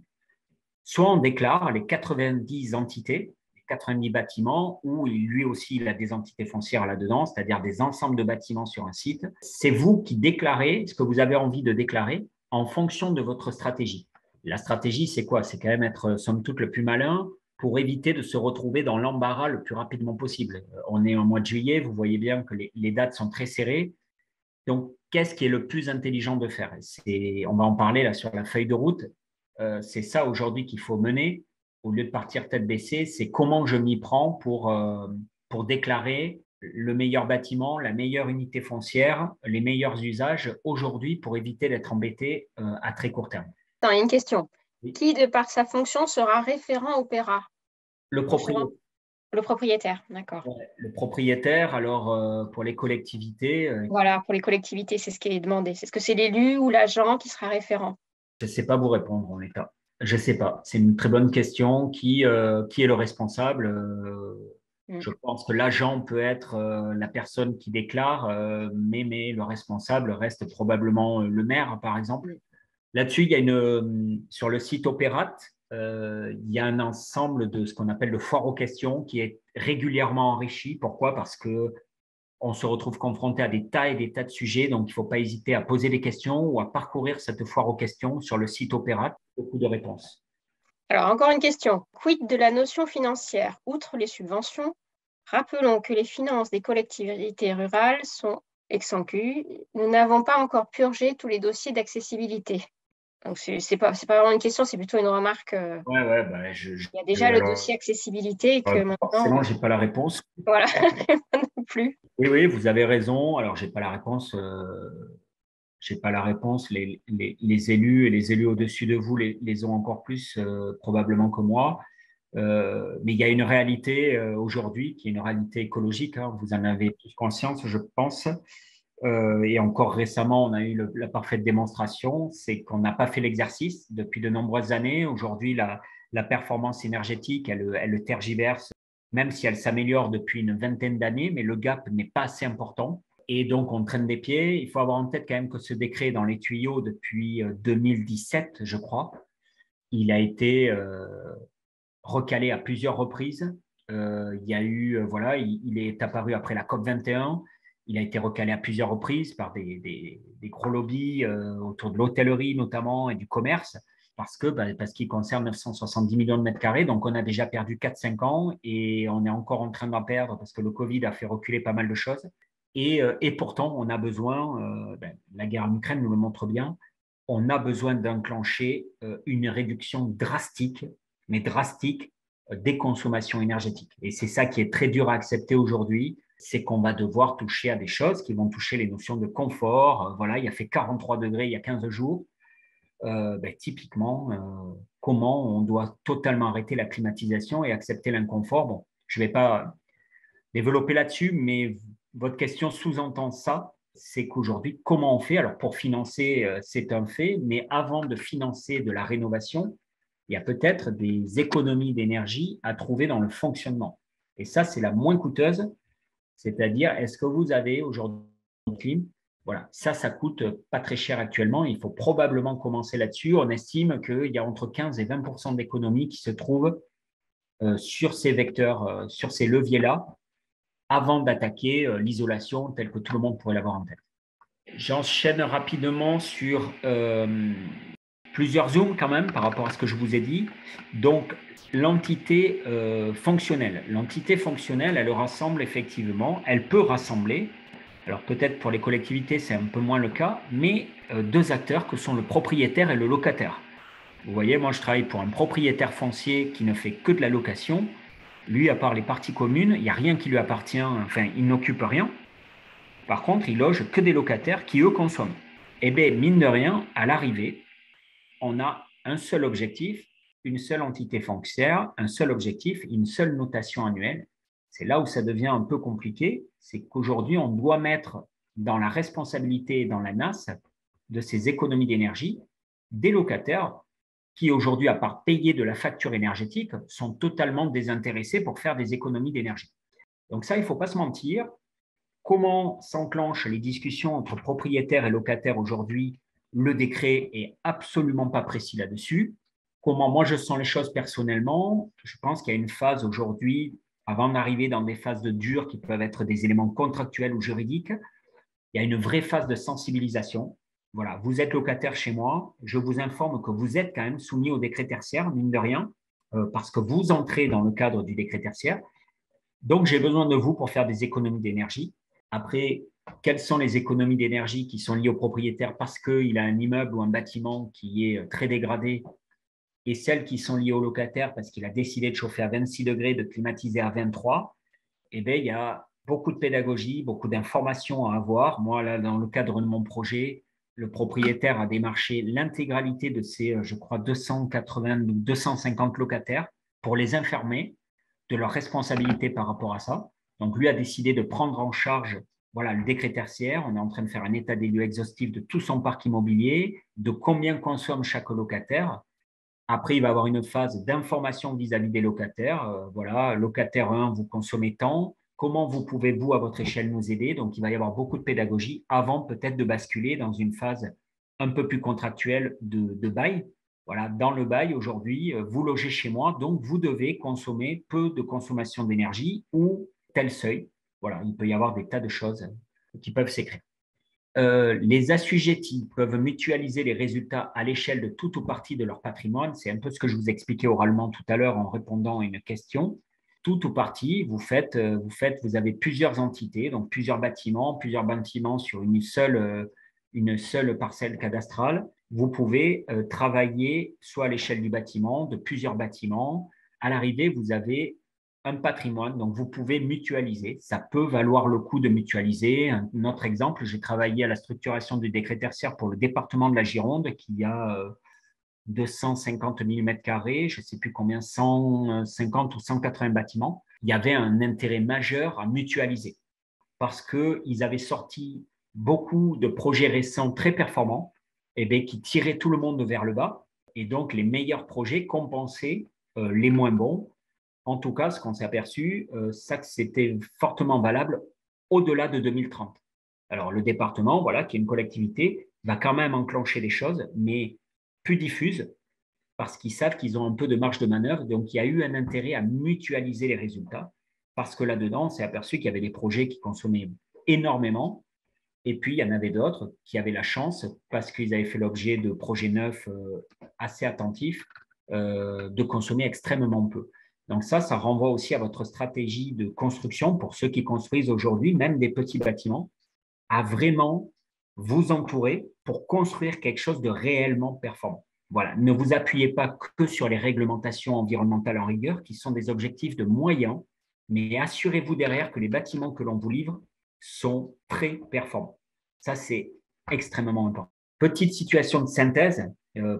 Soit on déclare les 90 entités, les 90 bâtiments, où lui aussi il a des entités foncières là-dedans, c'est-à-dire des ensembles de bâtiments sur un site. C'est vous qui déclarez ce que vous avez envie de déclarer en fonction de votre stratégie. La stratégie, c'est quoi? C'est quand même être, somme toute, le plus malin pour éviter de se retrouver dans l'embarras le plus rapidement possible. On est au mois de juillet, vous voyez bien que les dates sont très serrées. Donc, qu'est-ce qui est le plus intelligent de faire? On va en parler là sur la feuille de route. C'est ça aujourd'hui qu'il faut mener au lieu de partir tête baissée. C'est comment je m'y prends pour déclarer le meilleur bâtiment, la meilleure unité foncière, les meilleurs usages aujourd'hui pour éviter d'être embêté à très court terme. Attends, il y a une question. Oui. Qui, de par sa fonction, sera référent Opérat? Le propriétaire. Le propriétaire, d'accord. Ouais, le propriétaire, alors pour les collectivités, Voilà, pour les collectivités, c'est ce qui est demandé. Est-ce que c'est l'élu ou l'agent qui sera référent? je ne sais pas vous répondre en l'état. Je ne sais pas. C'est une très bonne question. Qui est le responsable? Je pense que l'agent peut être la personne qui déclare, mais le responsable reste probablement le maire, par exemple. Mm. Là-dessus, sur le site Opérate, il y a un ensemble de ce qu'on appelle le foire aux questions qui est régulièrement enrichi. Pourquoi? Parce que on se retrouve confronté à des tas et des tas de sujets, donc il ne faut pas hésiter à poser des questions ou à parcourir cette foire aux questions sur le site Opérate. Beaucoup de réponses. Alors, encore une question. Quid de la notion financière? Outre les subventions, rappelons que les finances des collectivités rurales sont exsangues. Nous n'avons pas encore purgé tous les dossiers d'accessibilité. Donc, c'est pas vraiment une question, c'est plutôt une remarque. Ouais, Il y a déjà le dossier accessibilité et que maintenant, forcément, je n'ai pas la réponse. voilà, pas non plus. Oui, vous avez raison. Alors, j'ai pas la réponse. J'ai pas la réponse. Les élus et les élus au-dessus de vous les ont encore plus probablement que moi. Mais il y a une réalité aujourd'hui qui est une réalité écologique. Hein. Vous en avez tous conscience, je pense. Et encore récemment, on a eu la parfaite démonstration, c'est qu'on n'a pas fait l'exercice depuis de nombreuses années. Aujourd'hui, la performance énergétique, elle le tergiverse, même si elle s'améliore depuis une vingtaine d'années, mais le gap n'est pas assez important. Et donc, on traîne des pieds. Il faut avoir en tête quand même que ce décret est dans les tuyaux depuis 2017, je crois. Il a été recalé à plusieurs reprises. Il y a eu, voilà, il est apparu après la COP 21. Il a été recalé à plusieurs reprises par des gros lobbies autour de l'hôtellerie notamment et du commerce parce qu'il concerne 970 millions de mètres carrés. Donc, on a déjà perdu 4-5 ans et on est encore en train d'en perdre parce que le Covid a fait reculer pas mal de choses. Et pourtant, on a besoin, la guerre en Ukraine nous le montre bien, on a besoin d'enclencher une réduction drastique, mais drastique, des consommations énergétiques. Et c'est ça qui est très dur à accepter aujourd'hui, c'est qu'on va devoir toucher à des choses qui vont toucher les notions de confort. Voilà, il a fait 43 degrés il y a 15 jours. Typiquement, comment on doit totalement arrêter la climatisation et accepter l'inconfort. Bon, je ne vais pas développer là-dessus, mais votre question sous-entend ça, c'est qu'aujourd'hui, comment on fait? Alors, pour financer, c'est un fait, mais avant de financer de la rénovation, il y a peut-être des économies d'énergie à trouver dans le fonctionnement. Et ça, c'est la moins coûteuse, c'est-à-dire, est-ce que vous avez aujourd'hui une clim? Voilà, ça coûte pas très cher actuellement. Il faut probablement commencer là-dessus. On estime qu'il y a entre 15 et 20 % d'économies qui se trouvent sur ces vecteurs, sur ces leviers-là, avant d'attaquer l'isolation telle que tout le monde pourrait l'avoir en tête. J'enchaîne rapidement sur plusieurs zooms quand même par rapport à ce que je vous ai dit. Donc, l'entité fonctionnelle. L'entité fonctionnelle, elle rassemble effectivement, elle peut rassembler, alors peut-être pour les collectivités, c'est un peu moins le cas, mais deux acteurs que sont le propriétaire et le locataire. Vous voyez, moi je travaille pour un propriétaire foncier qui ne fait que de la location. Lui, à part les parties communes, il n'y a rien qui lui appartient, enfin, il n'occupe rien. Par contre, il loge que des locataires qui, eux, consomment. Eh bien, mine de rien, à l'arrivée, on a un seul objectif, une seule entité foncière, un seul objectif, une seule notation annuelle. C'est là où ça devient un peu compliqué, c'est qu'aujourd'hui, on doit mettre dans la responsabilité et dans la NAS de ces économies d'énergie des locataires qui aujourd'hui, à part payer de la facture énergétique, sont totalement désintéressés pour faire des économies d'énergie. Donc ça, il ne faut pas se mentir. Comment s'enclenchent les discussions entre propriétaires et locataires aujourd'hui? Le décret est absolument pas précis là-dessus. Comment moi je sens les choses personnellement? Je pense qu'il y a une phase aujourd'hui, avant d'arriver dans des phases de dur qui peuvent être des éléments contractuels ou juridiques, il y a une vraie phase de sensibilisation. Voilà, vous êtes locataire chez moi, je vous informe que vous êtes quand même soumis au décret tertiaire, mine de rien, parce que vous entrez dans le cadre du décret tertiaire. Donc, j'ai besoin de vous pour faire des économies d'énergie. Après, quelles sont les économies d'énergie qui sont liées au propriétaire parce qu'il a un immeuble ou un bâtiment qui est très dégradé et celles qui sont liées au locataire parce qu'il a décidé de chauffer à 26 degrés, de climatiser à 23, eh bien, il y a beaucoup de pédagogie, beaucoup d'informations à avoir. Moi, là, dans le cadre de mon projet, le propriétaire a démarché l'intégralité de ses, je crois, 280 ou 250 locataires pour les informer de leur responsabilité par rapport à ça. Donc, lui a décidé de prendre en charge voilà, le décret tertiaire. On est en train de faire un état des lieux exhaustif de tout son parc immobilier, de combien consomme chaque locataire. Après, il va y avoir une phase d'information vis-à-vis des locataires. Voilà, locataire 1, vous consommez tant. Comment vous pouvez, vous, à votre échelle, nous aider? Donc, il va y avoir beaucoup de pédagogie avant peut-être de basculer dans une phase un peu plus contractuelle de bail. Voilà, dans le bail, aujourd'hui, vous logez chez moi, donc vous devez consommer peu de consommation d'énergie ou tel seuil. Voilà, il peut y avoir des tas de choses qui peuvent s'écrire. Les assujettis peuvent mutualiser les résultats à l'échelle de tout ou partie de leur patrimoine. C'est un peu ce que je vous expliquais oralement tout à l'heure en répondant à une question. Tout ou partie, vous avez plusieurs entités, donc plusieurs bâtiments sur une seule parcelle cadastrale. Vous pouvez travailler soit à l'échelle du bâtiment, de plusieurs bâtiments. À l'arrivée, vous avez un patrimoine, donc vous pouvez mutualiser. Ça peut valoir le coup de mutualiser. Un autre exemple, j'ai travaillé à la structuration du décret tertiaire pour le département de la Gironde qui a 250 000 m², je ne sais plus combien, 150 ou 180 bâtiments. Il y avait un intérêt majeur à mutualiser parce qu'ils avaient sorti beaucoup de projets récents très performants qui tiraient tout le monde vers le bas. Et donc, les meilleurs projets compensaient les moins bons. En tout cas, ce qu'on s'est aperçu, ça que c'était fortement valable au-delà de 2030. Alors, le département, voilà, qui est une collectivité, va quand même enclencher les choses, mais plus diffuses, parce qu'ils savent qu'ils ont un peu de marge de manœuvre. Donc, il y a eu un intérêt à mutualiser les résultats, parce que là-dedans, on s'est aperçu qu'il y avait des projets qui consommaient énormément, et puis il y en avait d'autres qui avaient la chance, parce qu'ils avaient fait l'objet de projets neufs assez attentifs, de consommer extrêmement peu. Donc ça renvoie aussi à votre stratégie de construction pour ceux qui construisent aujourd'hui, même des petits bâtiments, à vraiment vous entourer pour construire quelque chose de réellement performant. Voilà, ne vous appuyez pas que sur les réglementations environnementales en rigueur, qui sont des objectifs de moyens, mais assurez-vous derrière que les bâtiments que l'on vous livre sont très performants. Ça, c'est extrêmement important. Petite situation de synthèse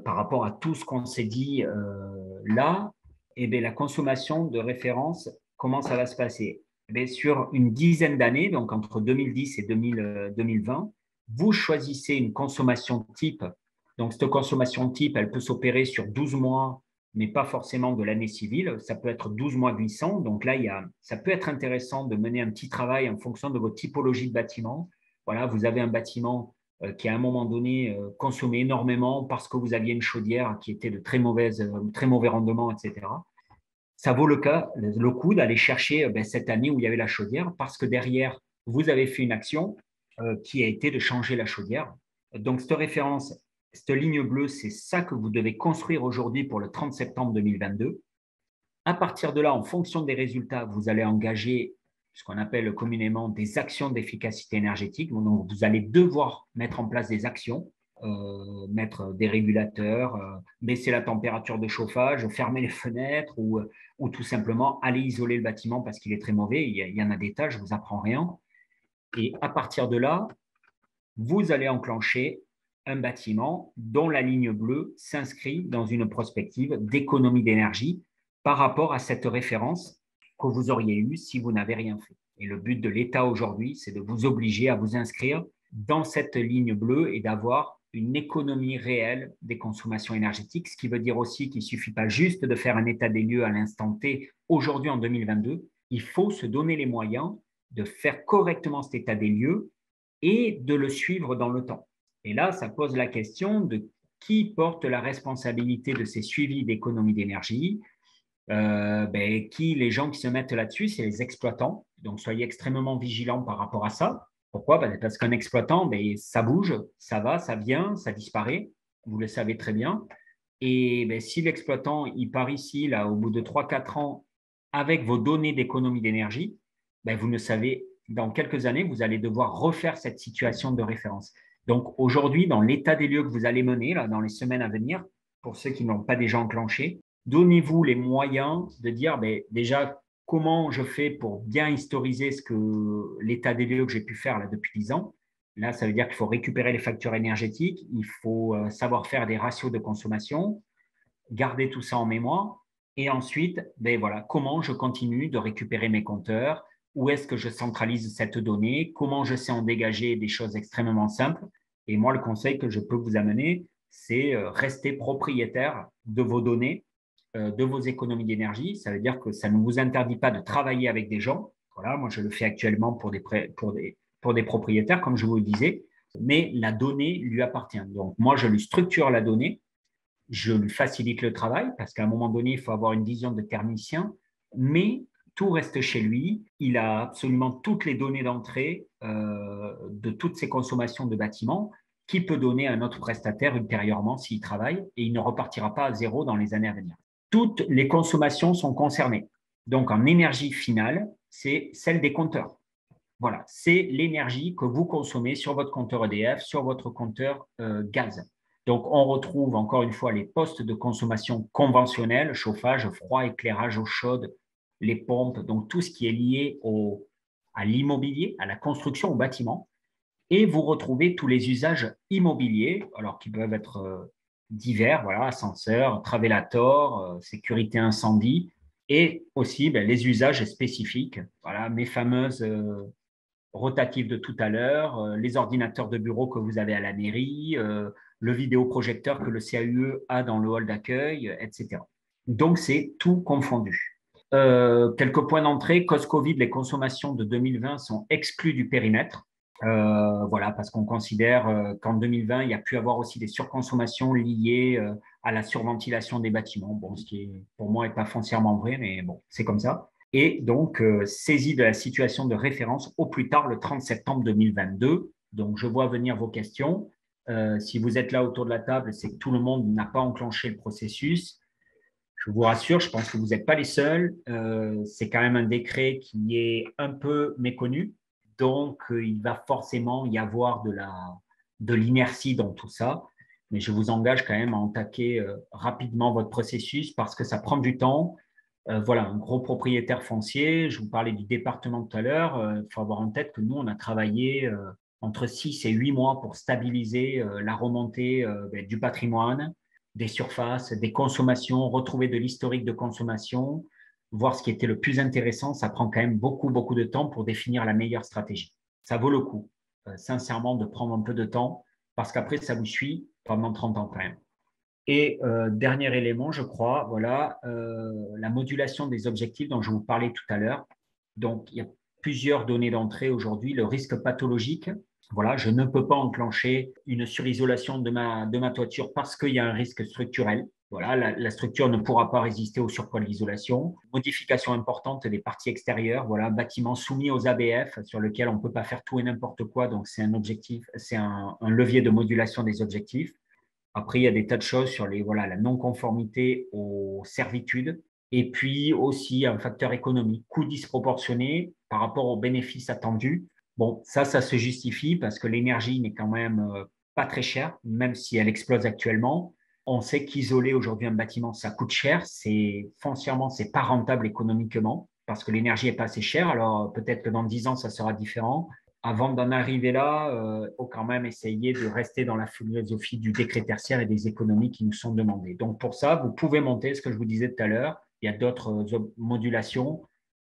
par rapport à tout ce qu'on s'est dit là. La consommation de référence, comment ça va se passer? Sur une dizaine d'années, donc entre 2010 et 2020, vous choisissez une consommation type. Donc, cette consommation type, elle peut s'opérer sur 12 mois, mais pas forcément de l'année civile. Ça peut être 12 mois glissants. Donc là, ça peut être intéressant de mener un petit travail en fonction de votre typologie de bâtiment. Voilà, vous avez un bâtiment qui, à un moment donné, consommait énormément parce que vous aviez une chaudière qui était de très mauvais rendement, etc. Ça vaut le coup d'aller chercher cette année où il y avait la chaudière parce que derrière, vous avez fait une action qui a été de changer la chaudière. Donc, cette référence, cette ligne bleue, c'est ça que vous devez construire aujourd'hui pour le 30 septembre 2022. À partir de là, en fonction des résultats, vous allez engager ce qu'on appelle communément des actions d'efficacité énergétique. Donc, vous allez devoir mettre en place des actions, mettre des régulateurs, baisser la température de chauffage, fermer les fenêtres ou tout simplement aller isoler le bâtiment parce qu'il est très mauvais. Il y en a des tas, je ne vous apprends rien. Et à partir de là, vous allez enclencher un bâtiment dont la ligne bleue s'inscrit dans une prospective d'économie d'énergie par rapport à cette référence que vous auriez eue si vous n'avez rien fait. Et le but de l'État aujourd'hui, c'est de vous obliger à vous inscrire dans cette ligne bleue et d'avoir une économie réelle des consommations énergétiques, ce qui veut dire aussi qu'il ne suffit pas juste de faire un état des lieux à l'instant T, aujourd'hui en 2022, il faut se donner les moyens de faire correctement cet état des lieux et de le suivre dans le temps. Et là, ça pose la question de qui porte la responsabilité de ces suivis d'économie d'énergie. Les gens qui se mettent là-dessus, c'est les exploitants. Donc, soyez extrêmement vigilants par rapport à ça. Pourquoi? Parce qu'un exploitant, ça bouge, ça va, ça vient, ça disparaît. Vous le savez très bien. Et si l'exploitant, il part ici, là, au bout de 3-4 ans, avec vos données d'économie d'énergie, vous ne savez, dans quelques années, vous allez devoir refaire cette situation de référence. Donc, aujourd'hui, dans l'état des lieux que vous allez mener, là, dans les semaines à venir, pour ceux qui n'ont pas déjà enclenché, donnez-vous les moyens de dire déjà comment je fais pour bien historiser l'état des lieux que j'ai pu faire là, depuis 10 ans. Là, ça veut dire qu'il faut récupérer les factures énergétiques, il faut savoir faire des ratios de consommation, garder tout ça en mémoire. Et ensuite, voilà, comment je continue de récupérer mes compteurs, où est-ce que je centralise cette donnée, comment je sais en dégager des choses extrêmement simples. Et moi, le conseil que je peux vous amener, c'est rester propriétaire de vos données, de vos économies d'énergie. Ça veut dire que ça ne vous interdit pas de travailler avec des gens. Voilà, moi, je le fais actuellement pour des propriétaires, comme je vous le disais, mais la donnée lui appartient. Donc, moi, je lui structure la donnée, je lui facilite le travail parce qu'à un moment donné, il faut avoir une vision de technicien, mais tout reste chez lui. Il a absolument toutes les données d'entrée de toutes ses consommations de bâtiments qu'il peut donner à un autre prestataire ultérieurement s'il travaille et il ne repartira pas à zéro dans les années à venir. Toutes les consommations sont concernées. Donc, en énergie finale, c'est celle des compteurs. Voilà, c'est l'énergie que vous consommez sur votre compteur EDF, sur votre compteur gaz. Donc, on retrouve encore une fois les postes de consommation conventionnels, chauffage, froid, éclairage, eau chaude, les pompes, donc tout ce qui est lié à l'immobilier, à la construction, au bâtiment. Et vous retrouvez tous les usages immobiliers, alors qui peuvent être divers, voilà, ascenseur, travelator, sécurité incendie, et aussi les usages spécifiques, voilà, mes fameuses rotatives de tout à l'heure, les ordinateurs de bureau que vous avez à la mairie, le vidéoprojecteur que le CAUE a dans le hall d'accueil, etc. Donc, c'est tout confondu. Quelques points d'entrée. Cause Covid, les consommations de 2020 sont exclues du périmètre. Voilà, parce qu'on considère qu'en 2020, il y a pu avoir aussi des surconsommations liées à la surventilation des bâtiments. Bon, ce qui, pour moi, n'est pas foncièrement vrai, mais bon, c'est comme ça. Et donc, saisi de la situation de référence au plus tard le 30 septembre 2022. Donc, je vois venir vos questions. Si vous êtes là autour de la table, c'est que tout le monde n'a pas enclenché le processus. Je vous rassure, je pense que vous n'êtes pas les seuls. C'est quand même un décret qui est un peu méconnu. Donc, il va forcément y avoir de l'inertie dans tout ça. Mais je vous engage quand même à entaquer rapidement votre processus parce que ça prend du temps. Voilà, un gros propriétaire foncier. Je vous parlais du département tout à l'heure. Il faut avoir en tête que nous, on a travaillé entre 6 et 8 mois pour stabiliser la remontée du patrimoine, des surfaces, des consommations, retrouver de l'historique de consommation, voir ce qui était le plus intéressant. Ça prend quand même beaucoup, beaucoup de temps pour définir la meilleure stratégie. Ça vaut le coup, sincèrement, de prendre un peu de temps parce qu'après, ça vous suit pendant 30 ans quand même. Et dernier élément, je crois, voilà, la modulation des objectifs dont je vous parlais tout à l'heure. Donc, il y a plusieurs données d'entrée aujourd'hui. Le risque pathologique, voilà, je ne peux pas enclencher une surisolation de ma toiture parce qu'il y a un risque structurel. Voilà, la structure ne pourra pas résister au surpoids de l'isolation. Modification importante des parties extérieures. Voilà, bâtiment soumis aux ABF sur lequel on ne peut pas faire tout et n'importe quoi. Donc, c'est un objectif, c'est un levier de modulation des objectifs. Après, il y a des tas de choses sur la non-conformité aux servitudes. Et puis aussi un facteur économique, coût disproportionné par rapport aux bénéfices attendus. Bon, ça se justifie parce que l'énergie n'est quand même pas très chère, même si elle explose actuellement. On sait qu'isoler aujourd'hui un bâtiment, ça coûte cher. Foncièrement, c'est pas rentable économiquement parce que l'énergie est pas assez chère. Alors peut-être que dans 10 ans, ça sera différent. Avant d'en arriver là, il faut quand même essayer de rester dans la philosophie du décret tertiaire et des économies qui nous sont demandées. Donc pour ça, vous pouvez monter ce que je vous disais tout à l'heure. Il y a d'autres modulations,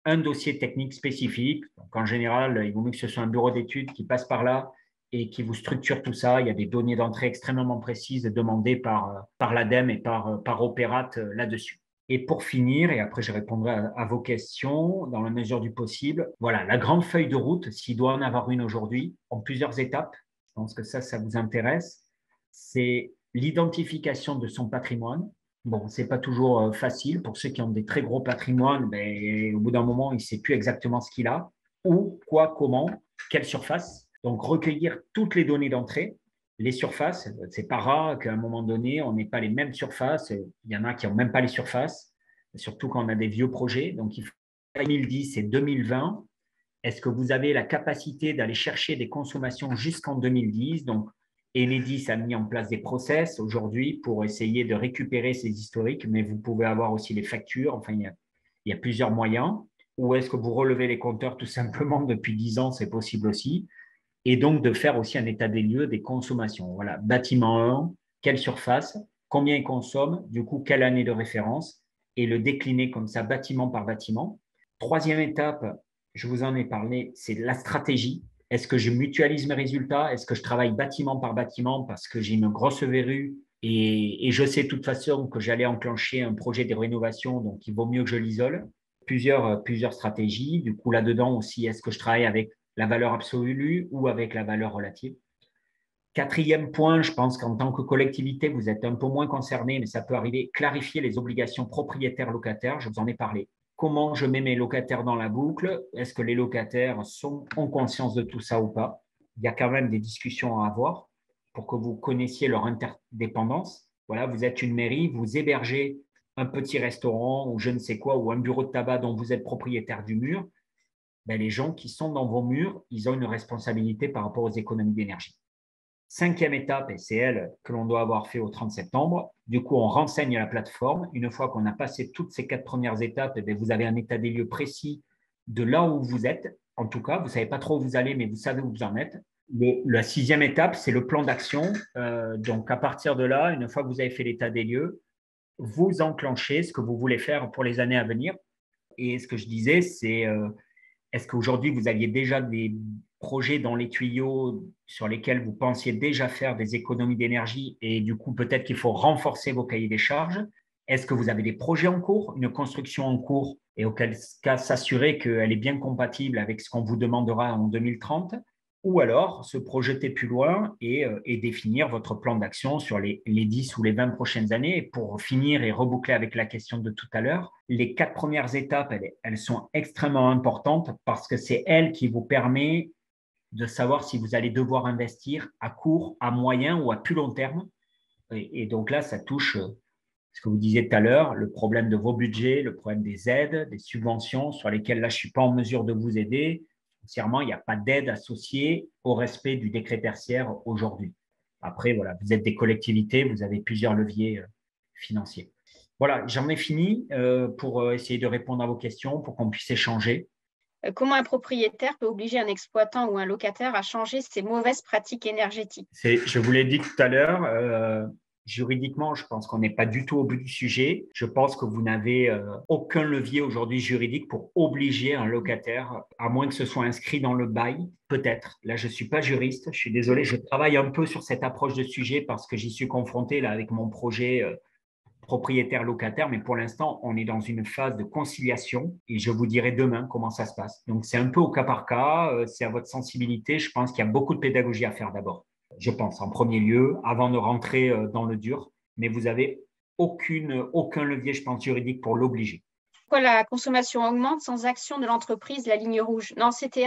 un dossier technique spécifique. Donc en général, il vaut mieux que ce soit un bureau d'études qui passe par là et qui vous structure tout ça. Il y a des données d'entrée extrêmement précises demandées par l'ADEME et par Opérat là-dessus. Et pour finir, et après je répondrai à vos questions dans la mesure du possible, voilà, la grande feuille de route, s'il doit en avoir une aujourd'hui, en plusieurs étapes, je pense que ça vous intéresse, c'est l'identification de son patrimoine. Bon, ce n'est pas toujours facile. Pour ceux qui ont des très gros patrimoines, au bout d'un moment, il ne sait plus exactement ce qu'il a, où, quoi, comment, quelle surface. Donc, recueillir toutes les données d'entrée, les surfaces. C'est pas rare qu'à un moment donné, on n'ait pas les mêmes surfaces. Il y en a qui n'ont même pas les surfaces, surtout quand on a des vieux projets. Donc, il faut 2010 et 2020. Est-ce que vous avez la capacité d'aller chercher des consommations jusqu'en 2010? Donc, Enedis a mis en place des process aujourd'hui pour essayer de récupérer ces historiques, mais vous pouvez avoir aussi les factures. Enfin, il y a plusieurs moyens. Ou est-ce que vous relevez les compteurs tout simplement depuis 10 ans? C'est possible aussi. Et donc, de faire aussi un état des lieux des consommations. Voilà, bâtiment 1, quelle surface, combien il consomme, du coup, quelle année de référence, et le décliner comme ça, bâtiment par bâtiment. Troisième étape, je vous en ai parlé, c'est la stratégie. Est-ce que je mutualise mes résultats? Est-ce que je travaille bâtiment par bâtiment parce que j'ai une grosse verrue Et je sais de toute façon que j'allais enclencher un projet de rénovation, donc il vaut mieux que je l'isole. Plusieurs stratégies. Du coup, là-dedans aussi, est-ce que je travaille avec la valeur absolue ou avec la valeur relative? Quatrième point, je pense qu'en tant que collectivité, vous êtes un peu moins concerné, mais ça peut arriver, clarifier les obligations propriétaires-locataires. Je vous en ai parlé. Comment je mets mes locataires dans la boucle? Est-ce que les locataires ont conscience de tout ça ou pas? Il y a quand même des discussions à avoir pour que vous connaissiez leur interdépendance. Voilà, vous êtes une mairie, vous hébergez un petit restaurant ou je ne sais quoi, ou un bureau de tabac dont vous êtes propriétaire du mur. Ben, les gens qui sont dans vos murs, ils ont une responsabilité par rapport aux économies d'énergie. Cinquième étape, et c'est elle que l'on doit avoir fait au 30 septembre, du coup, on renseigne la plateforme. Une fois qu'on a passé toutes ces 4 premières étapes, eh bien, vous avez un état des lieux précis de là où vous êtes. En tout cas, vous ne savez pas trop où vous allez, mais vous savez où vous en êtes. La sixième étape, c'est le plan d'action. Donc, à partir de là, une fois que vous avez fait l'état des lieux, vous enclenchez ce que vous voulez faire pour les années à venir. Et ce que je disais, c'est est-ce qu'aujourd'hui, vous aviez déjà des projets dans les tuyaux sur lesquels vous pensiez déjà faire des économies d'énergie et du coup, peut-être qu'il faut renforcer vos cahiers des charges? Est-ce que vous avez des projets en cours, une construction en cours et auquel cas s'assurer qu'elle est bien compatible avec ce qu'on vous demandera en 2030? Ou alors se projeter plus loin et définir votre plan d'action sur les 10 ou les 20 prochaines années. Et pour finir et reboucler avec la question de tout à l'heure, les 4 premières étapes, elles sont extrêmement importantes parce que c'est elles qui vous permettent de savoir si vous allez devoir investir à court, à moyen ou à plus long terme. Et donc là, ça touche ce que vous disiez tout à l'heure, le problème de vos budgets, le problème des aides, des subventions sur lesquelles là, je ne suis pas en mesure de vous aider. Sincèrement, il n'y a pas d'aide associée au respect du décret tertiaire aujourd'hui. Après, voilà, vous êtes des collectivités, vous avez plusieurs leviers financiers. Voilà, j'en ai fini pour essayer de répondre à vos questions, pour qu'on puisse échanger. Comment un propriétaire peut obliger un exploitant ou un locataire à changer ses mauvaises pratiques énergétiques? Je vous l'ai dit tout à l'heure, juridiquement, je pense qu'on n'est pas du tout au bout du sujet. Je pense que vous n'avez aucun levier aujourd'hui juridique pour obliger un locataire, à moins que ce soit inscrit dans le bail, peut-être. Là, je ne suis pas juriste, je suis désolé. Je travaille un peu sur cette approche de sujet parce que j'y suis confronté là avec mon projet propriétaire-locataire, mais pour l'instant, on est dans une phase de conciliation et je vous dirai demain comment ça se passe. Donc, c'est un peu au cas par cas, c'est à votre sensibilité. Je pense qu'il y a beaucoup de pédagogie à faire d'abord, je pense, en premier lieu, avant de rentrer dans le dur, mais vous n'avez aucun levier, je pense, juridique pour l'obliger. Pourquoi la consommation augmente sans action de l'entreprise, la ligne rouge? Non, c'était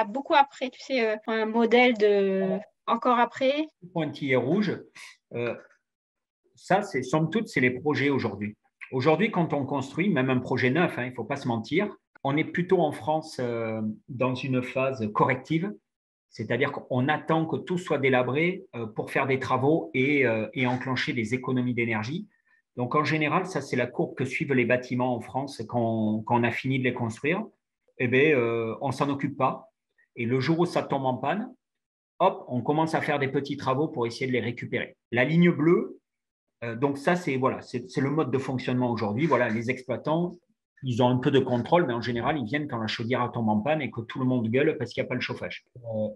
beaucoup après, tu sais, un modèle de encore après. Pointillé rouge, ça, somme toute, c'est les projets aujourd'hui. Aujourd'hui, quand on construit, même un projet neuf, il ne faut pas se mentir, on est plutôt en France dans une phase corrective, c'est-à-dire qu'on attend que tout soit délabré pour faire des travaux et enclencher des économies d'énergie. Donc, en général, ça, c'est la courbe que suivent les bâtiments en France quand on a fini de les construire. Eh bien, on ne s'en occupe pas. Et le jour où ça tombe en panne, hop, on commence à faire des petits travaux pour essayer de les récupérer. La ligne bleue, donc ça, c'est voilà, c'est le mode de fonctionnement aujourd'hui. Voilà, les exploitants, ils ont un peu de contrôle, mais en général, ils viennent quand la chaudière tombe en panne et que tout le monde gueule parce qu'il n'y a pas le chauffage.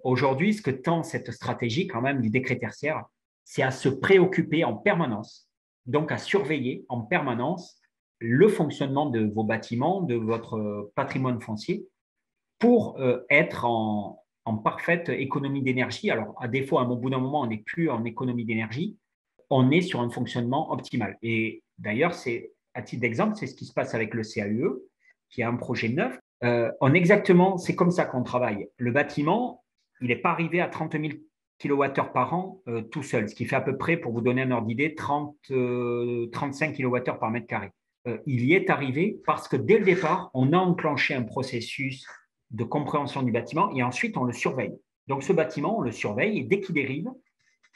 Aujourd'hui, ce que tend cette stratégie quand même du décret tertiaire, c'est à se préoccuper en permanence, donc à surveiller en permanence le fonctionnement de vos bâtiments, de votre patrimoine foncier, pour être en parfaite économie d'énergie. Alors, à défaut, au bout d'un moment, on n'est plus en économie d'énergie, on est sur un fonctionnement optimal. Et d'ailleurs, à titre d'exemple, c'est ce qui se passe avec le CAUE, qui est un projet neuf. Exactement, c'est comme ça qu'on travaille. Le bâtiment, il n'est pas arrivé à 30 000 kWh par an tout seul, ce qui fait à peu près, pour vous donner un ordre d'idée, 35 kWh par mètre carré. Il y est arrivé parce que dès le départ, on a enclenché un processus de compréhension du bâtiment et ensuite on le surveille. Donc ce bâtiment, on le surveille et dès qu'il dérive,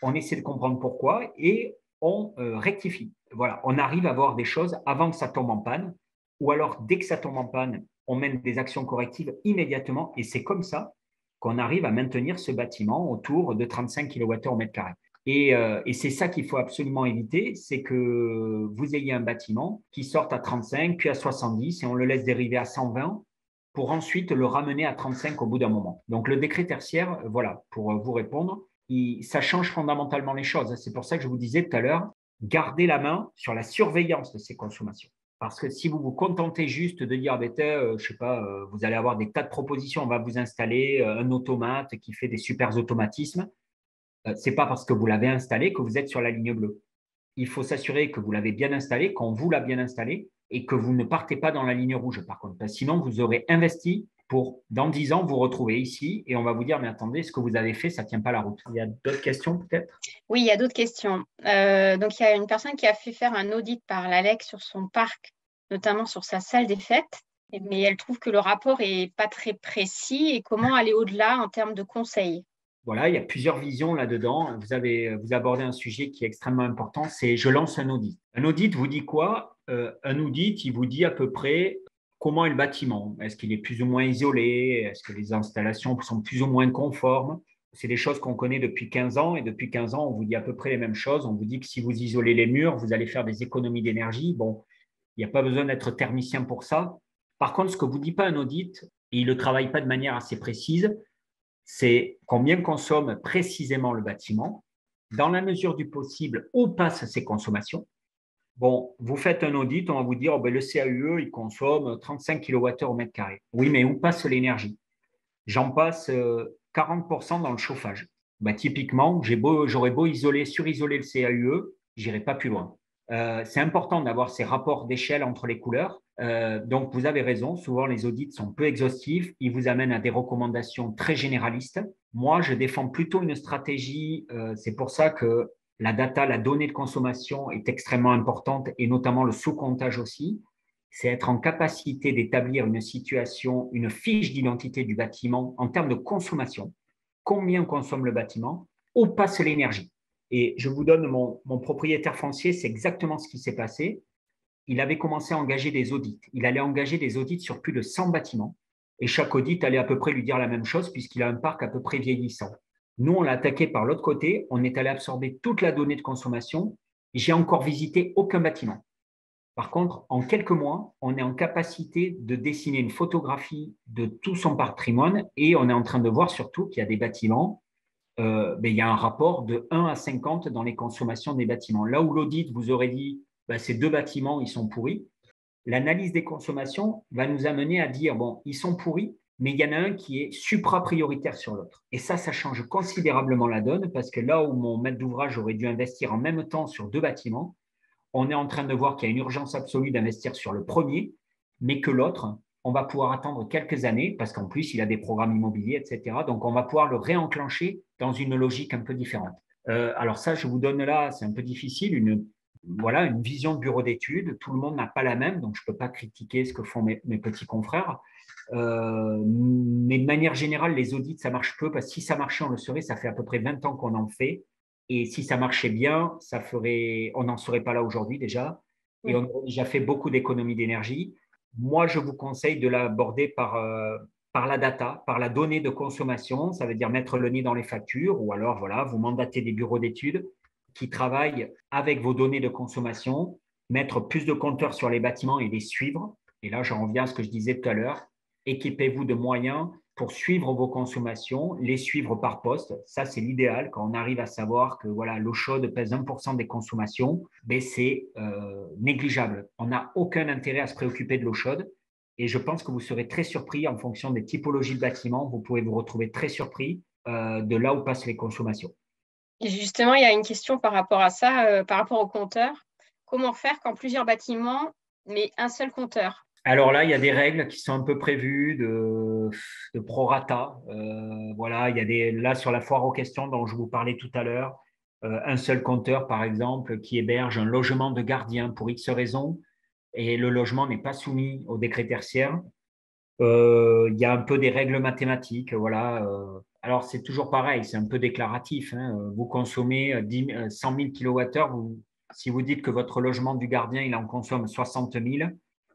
on essaie de comprendre pourquoi et on rectifie. Voilà, on arrive à voir des choses avant que ça tombe en panne ou alors dès que ça tombe en panne, on mène des actions correctives immédiatement et c'est comme ça qu'on arrive à maintenir ce bâtiment autour de 35 kWh au mètre carré. Et c'est ça qu'il faut absolument éviter, c'est que vous ayez un bâtiment qui sorte à 35, puis à 70 et on le laisse dériver à 120 pour ensuite le ramener à 35 au bout d'un moment. Donc le décret tertiaire, voilà, pour vous répondre, ça change fondamentalement les choses. C'est pour ça que je vous disais tout à l'heure, gardez la main sur la surveillance de ces consommations. Parce que si vous vous contentez juste de dire, je sais pas, vous allez avoir des tas de propositions, on va vous installer un automate qui fait des super automatismes, ce n'est pas parce que vous l'avez installé que vous êtes sur la ligne bleue. Il faut s'assurer que vous l'avez bien installé, qu'on vous l'a bien installé et que vous ne partez pas dans la ligne rouge, par contre. Sinon, vous aurez investi pour, dans 10 ans, vous retrouver ici et on va vous dire, mais attendez, ce que vous avez fait, ça ne tient pas la route. Il y a d'autres questions peut-être? Oui, il y a d'autres questions. Donc, il y a une personne qui a fait faire un audit par l'ALEC sur son parc, notamment sur sa salle des fêtes, mais elle trouve que le rapport n'est pas très précis et comment aller au-delà en termes de conseils. Voilà, il y a plusieurs visions là-dedans. Vous abordez un sujet qui est extrêmement important, c'est je lance un audit. Un audit vous dit quoi? Un audit, il vous dit à peu près comment est le bâtiment. Est-ce qu'il est plus ou moins isolé? Est-ce que les installations sont plus ou moins conformes? C'est des choses qu'on connaît depuis 15 ans et depuis 15 ans, on vous dit à peu près les mêmes choses. On vous dit que si vous isolez les murs, vous allez faire des économies d'énergie. Bon, il n'y a pas besoin d'être thermicien pour ça. Par contre, ce que vous dit pas un audit, et il ne le travaille pas de manière assez précise, c'est combien consomme précisément le bâtiment, dans la mesure du possible, où passent ses consommations. Bon, vous faites un audit, on va vous dire, le CAUE, il consomme 35 kWh au mètre carré. Oui, mais où passe l'énergie? J'en passe 40% dans le chauffage. Typiquement, j'aurais beau surisoler le CAUE, j'irai pas plus loin. C'est important d'avoir ces rapports d'échelle entre les couleurs. Donc, vous avez raison, souvent les audits sont peu exhaustifs, ils vous amènent à des recommandations très généralistes. Moi, je défends plutôt une stratégie, c'est pour ça que la data, la donnée de consommation est extrêmement importante et notamment le sous-comptage aussi. C'est être en capacité d'établir une situation, une fiche d'identité du bâtiment en termes de consommation. Combien consomme le bâtiment? Où passe l'énergie? Et je vous donne mon propriétaire foncier, c'est exactement ce qui s'est passé. Il avait commencé à engager des audits. Il allait engager des audits sur plus de 100 bâtiments. Et chaque audit allait à peu près lui dire la même chose puisqu'il a un parc à peu près vieillissant. Nous, on l'a attaqué par l'autre côté. On est allé absorber toute la donnée de consommation. J'ai encore visité aucun bâtiment. Par contre, en quelques mois, on est en capacité de dessiner une photographie de tout son patrimoine et on est en train de voir surtout qu'il y a des bâtiments, il y a un rapport de 1 à 50 dans les consommations des bâtiments. Là où l'audit vous aurait dit, ces deux bâtiments, ils sont pourris, l'analyse des consommations va nous amener à dire, bon, ils sont pourris, mais il y en a un qui est supra-prioritaire sur l'autre. Et ça change considérablement la donne parce que là où mon maître d'ouvrage aurait dû investir en même temps sur deux bâtiments, on est en train de voir qu'il y a une urgence absolue d'investir sur le premier, mais que l'autre, on va pouvoir attendre quelques années parce qu'en plus, il a des programmes immobiliers, etc. Donc, on va pouvoir le réenclencher dans une logique un peu différente. Alors ça, je vous donne là, c'est un peu difficile, une vision de bureau d'études. Tout le monde n'a pas la même, donc je ne peux pas critiquer ce que font mes petits confrères. Mais de manière générale, les audits, ça marche peu parce que si ça marchait, on le saurait. Ça fait à peu près 20 ans qu'on en fait. Et si ça marchait bien, on n'en serait pas là aujourd'hui déjà. Et on aurait déjà fait beaucoup d'économies d'énergie. Moi, je vous conseille de l'aborder par la data, par la donnée de consommation. Ça veut dire mettre le nez dans les factures ou alors, voilà, vous mandatez des bureaux d'études qui travaillent avec vos données de consommation, mettre plus de compteurs sur les bâtiments et les suivre. Et là, j'en reviens à ce que je disais tout à l'heure. Équipez-vous de moyens pour suivre vos consommations, les suivre par poste. Ça, c'est l'idéal. Quand on arrive à savoir que voilà, l'eau chaude pèse 1% des consommations, c'est négligeable. On n'a aucun intérêt à se préoccuper de l'eau chaude. Et je pense que vous serez très surpris en fonction des typologies de bâtiments. Vous pouvez vous retrouver très surpris de là où passent les consommations. Et justement, il y a une question par rapport à ça, par rapport au compteur. Comment faire quand plusieurs bâtiments, mais un seul compteur? Alors là, il y a des règles qui sont un peu prévues de prorata. Voilà, là sur la foire aux questions dont je vous parlais tout à l'heure, un seul compteur, par exemple, qui héberge un logement de gardien pour X raisons, et le logement n'est pas soumis au décret tertiaire. Il y a un peu des règles mathématiques, voilà. Alors c'est toujours pareil, c'est un peu déclaratif, hein. Vous consommez 100 000 kWh, si vous dites que votre logement du gardien, il en consomme 60 000,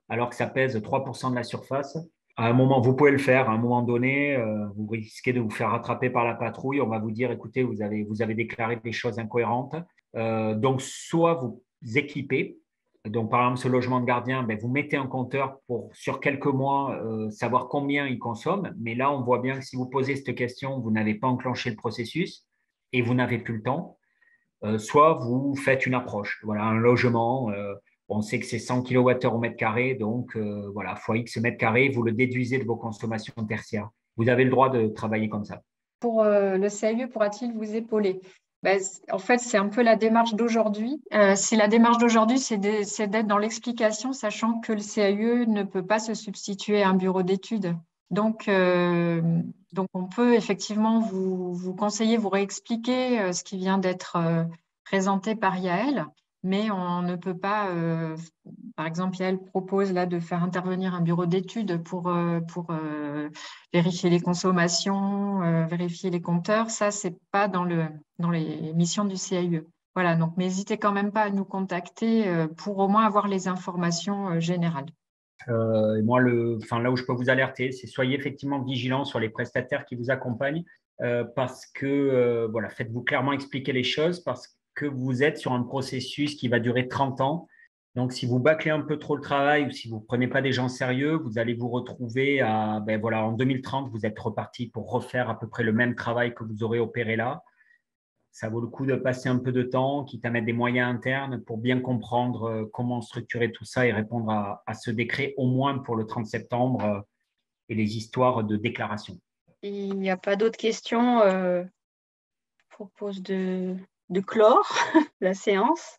alors que ça pèse 3% de la surface, à un moment, vous pouvez le faire. À un moment donné, vous risquez de vous faire rattraper par la patrouille. On va vous dire, écoutez, vous avez déclaré des choses incohérentes. Donc, soit vous équipez. Donc, par exemple, ce logement de gardien, vous mettez un compteur pour, sur quelques mois, savoir combien il consomme. Mais là, on voit bien que si vous posez cette question, vous n'avez pas enclenché le processus et vous n'avez plus le temps. soit vous faites une approche. Voilà, un logement, on sait que c'est 100 kWh au mètre carré, donc voilà, fois X mètres carrés, vous le déduisez de vos consommations tertiaires. Vous avez le droit de travailler comme ça. Pour le CAE, pourra-t-il vous épauler? Ben, en fait, c'est un peu la démarche d'aujourd'hui. Si la démarche d'aujourd'hui, c'est d'être dans l'explication, sachant que le CAE ne peut pas se substituer à un bureau d'études. Donc, on peut effectivement vous conseiller, vous réexpliquer ce qui vient d'être présenté par Yael, mais on ne peut pas, par exemple, Yael propose là de faire intervenir un bureau d'études pour vérifier les consommations, vérifier les compteurs. Ça, c'est pas dans les missions du CAE. Voilà, donc n'hésitez quand même pas à nous contacter pour au moins avoir les informations générales. Moi, là où je peux vous alerter, c'est soyez effectivement vigilants sur les prestataires qui vous accompagnent parce que, voilà, faites-vous clairement expliquer les choses parce que vous êtes sur un processus qui va durer 30 ans. Donc, si vous bâclez un peu trop le travail ou si vous ne prenez pas des gens sérieux, vous allez vous retrouver voilà, en 2030, vous êtes reparti pour refaire à peu près le même travail que vous aurez opéré là. Ça vaut le coup de passer un peu de temps, quitte à mettre des moyens internes pour bien comprendre comment structurer tout ça et répondre à ce décret, au moins pour le 30 septembre et les histoires de déclaration. Il n'y a pas d'autres questions. Je propose de clore la séance.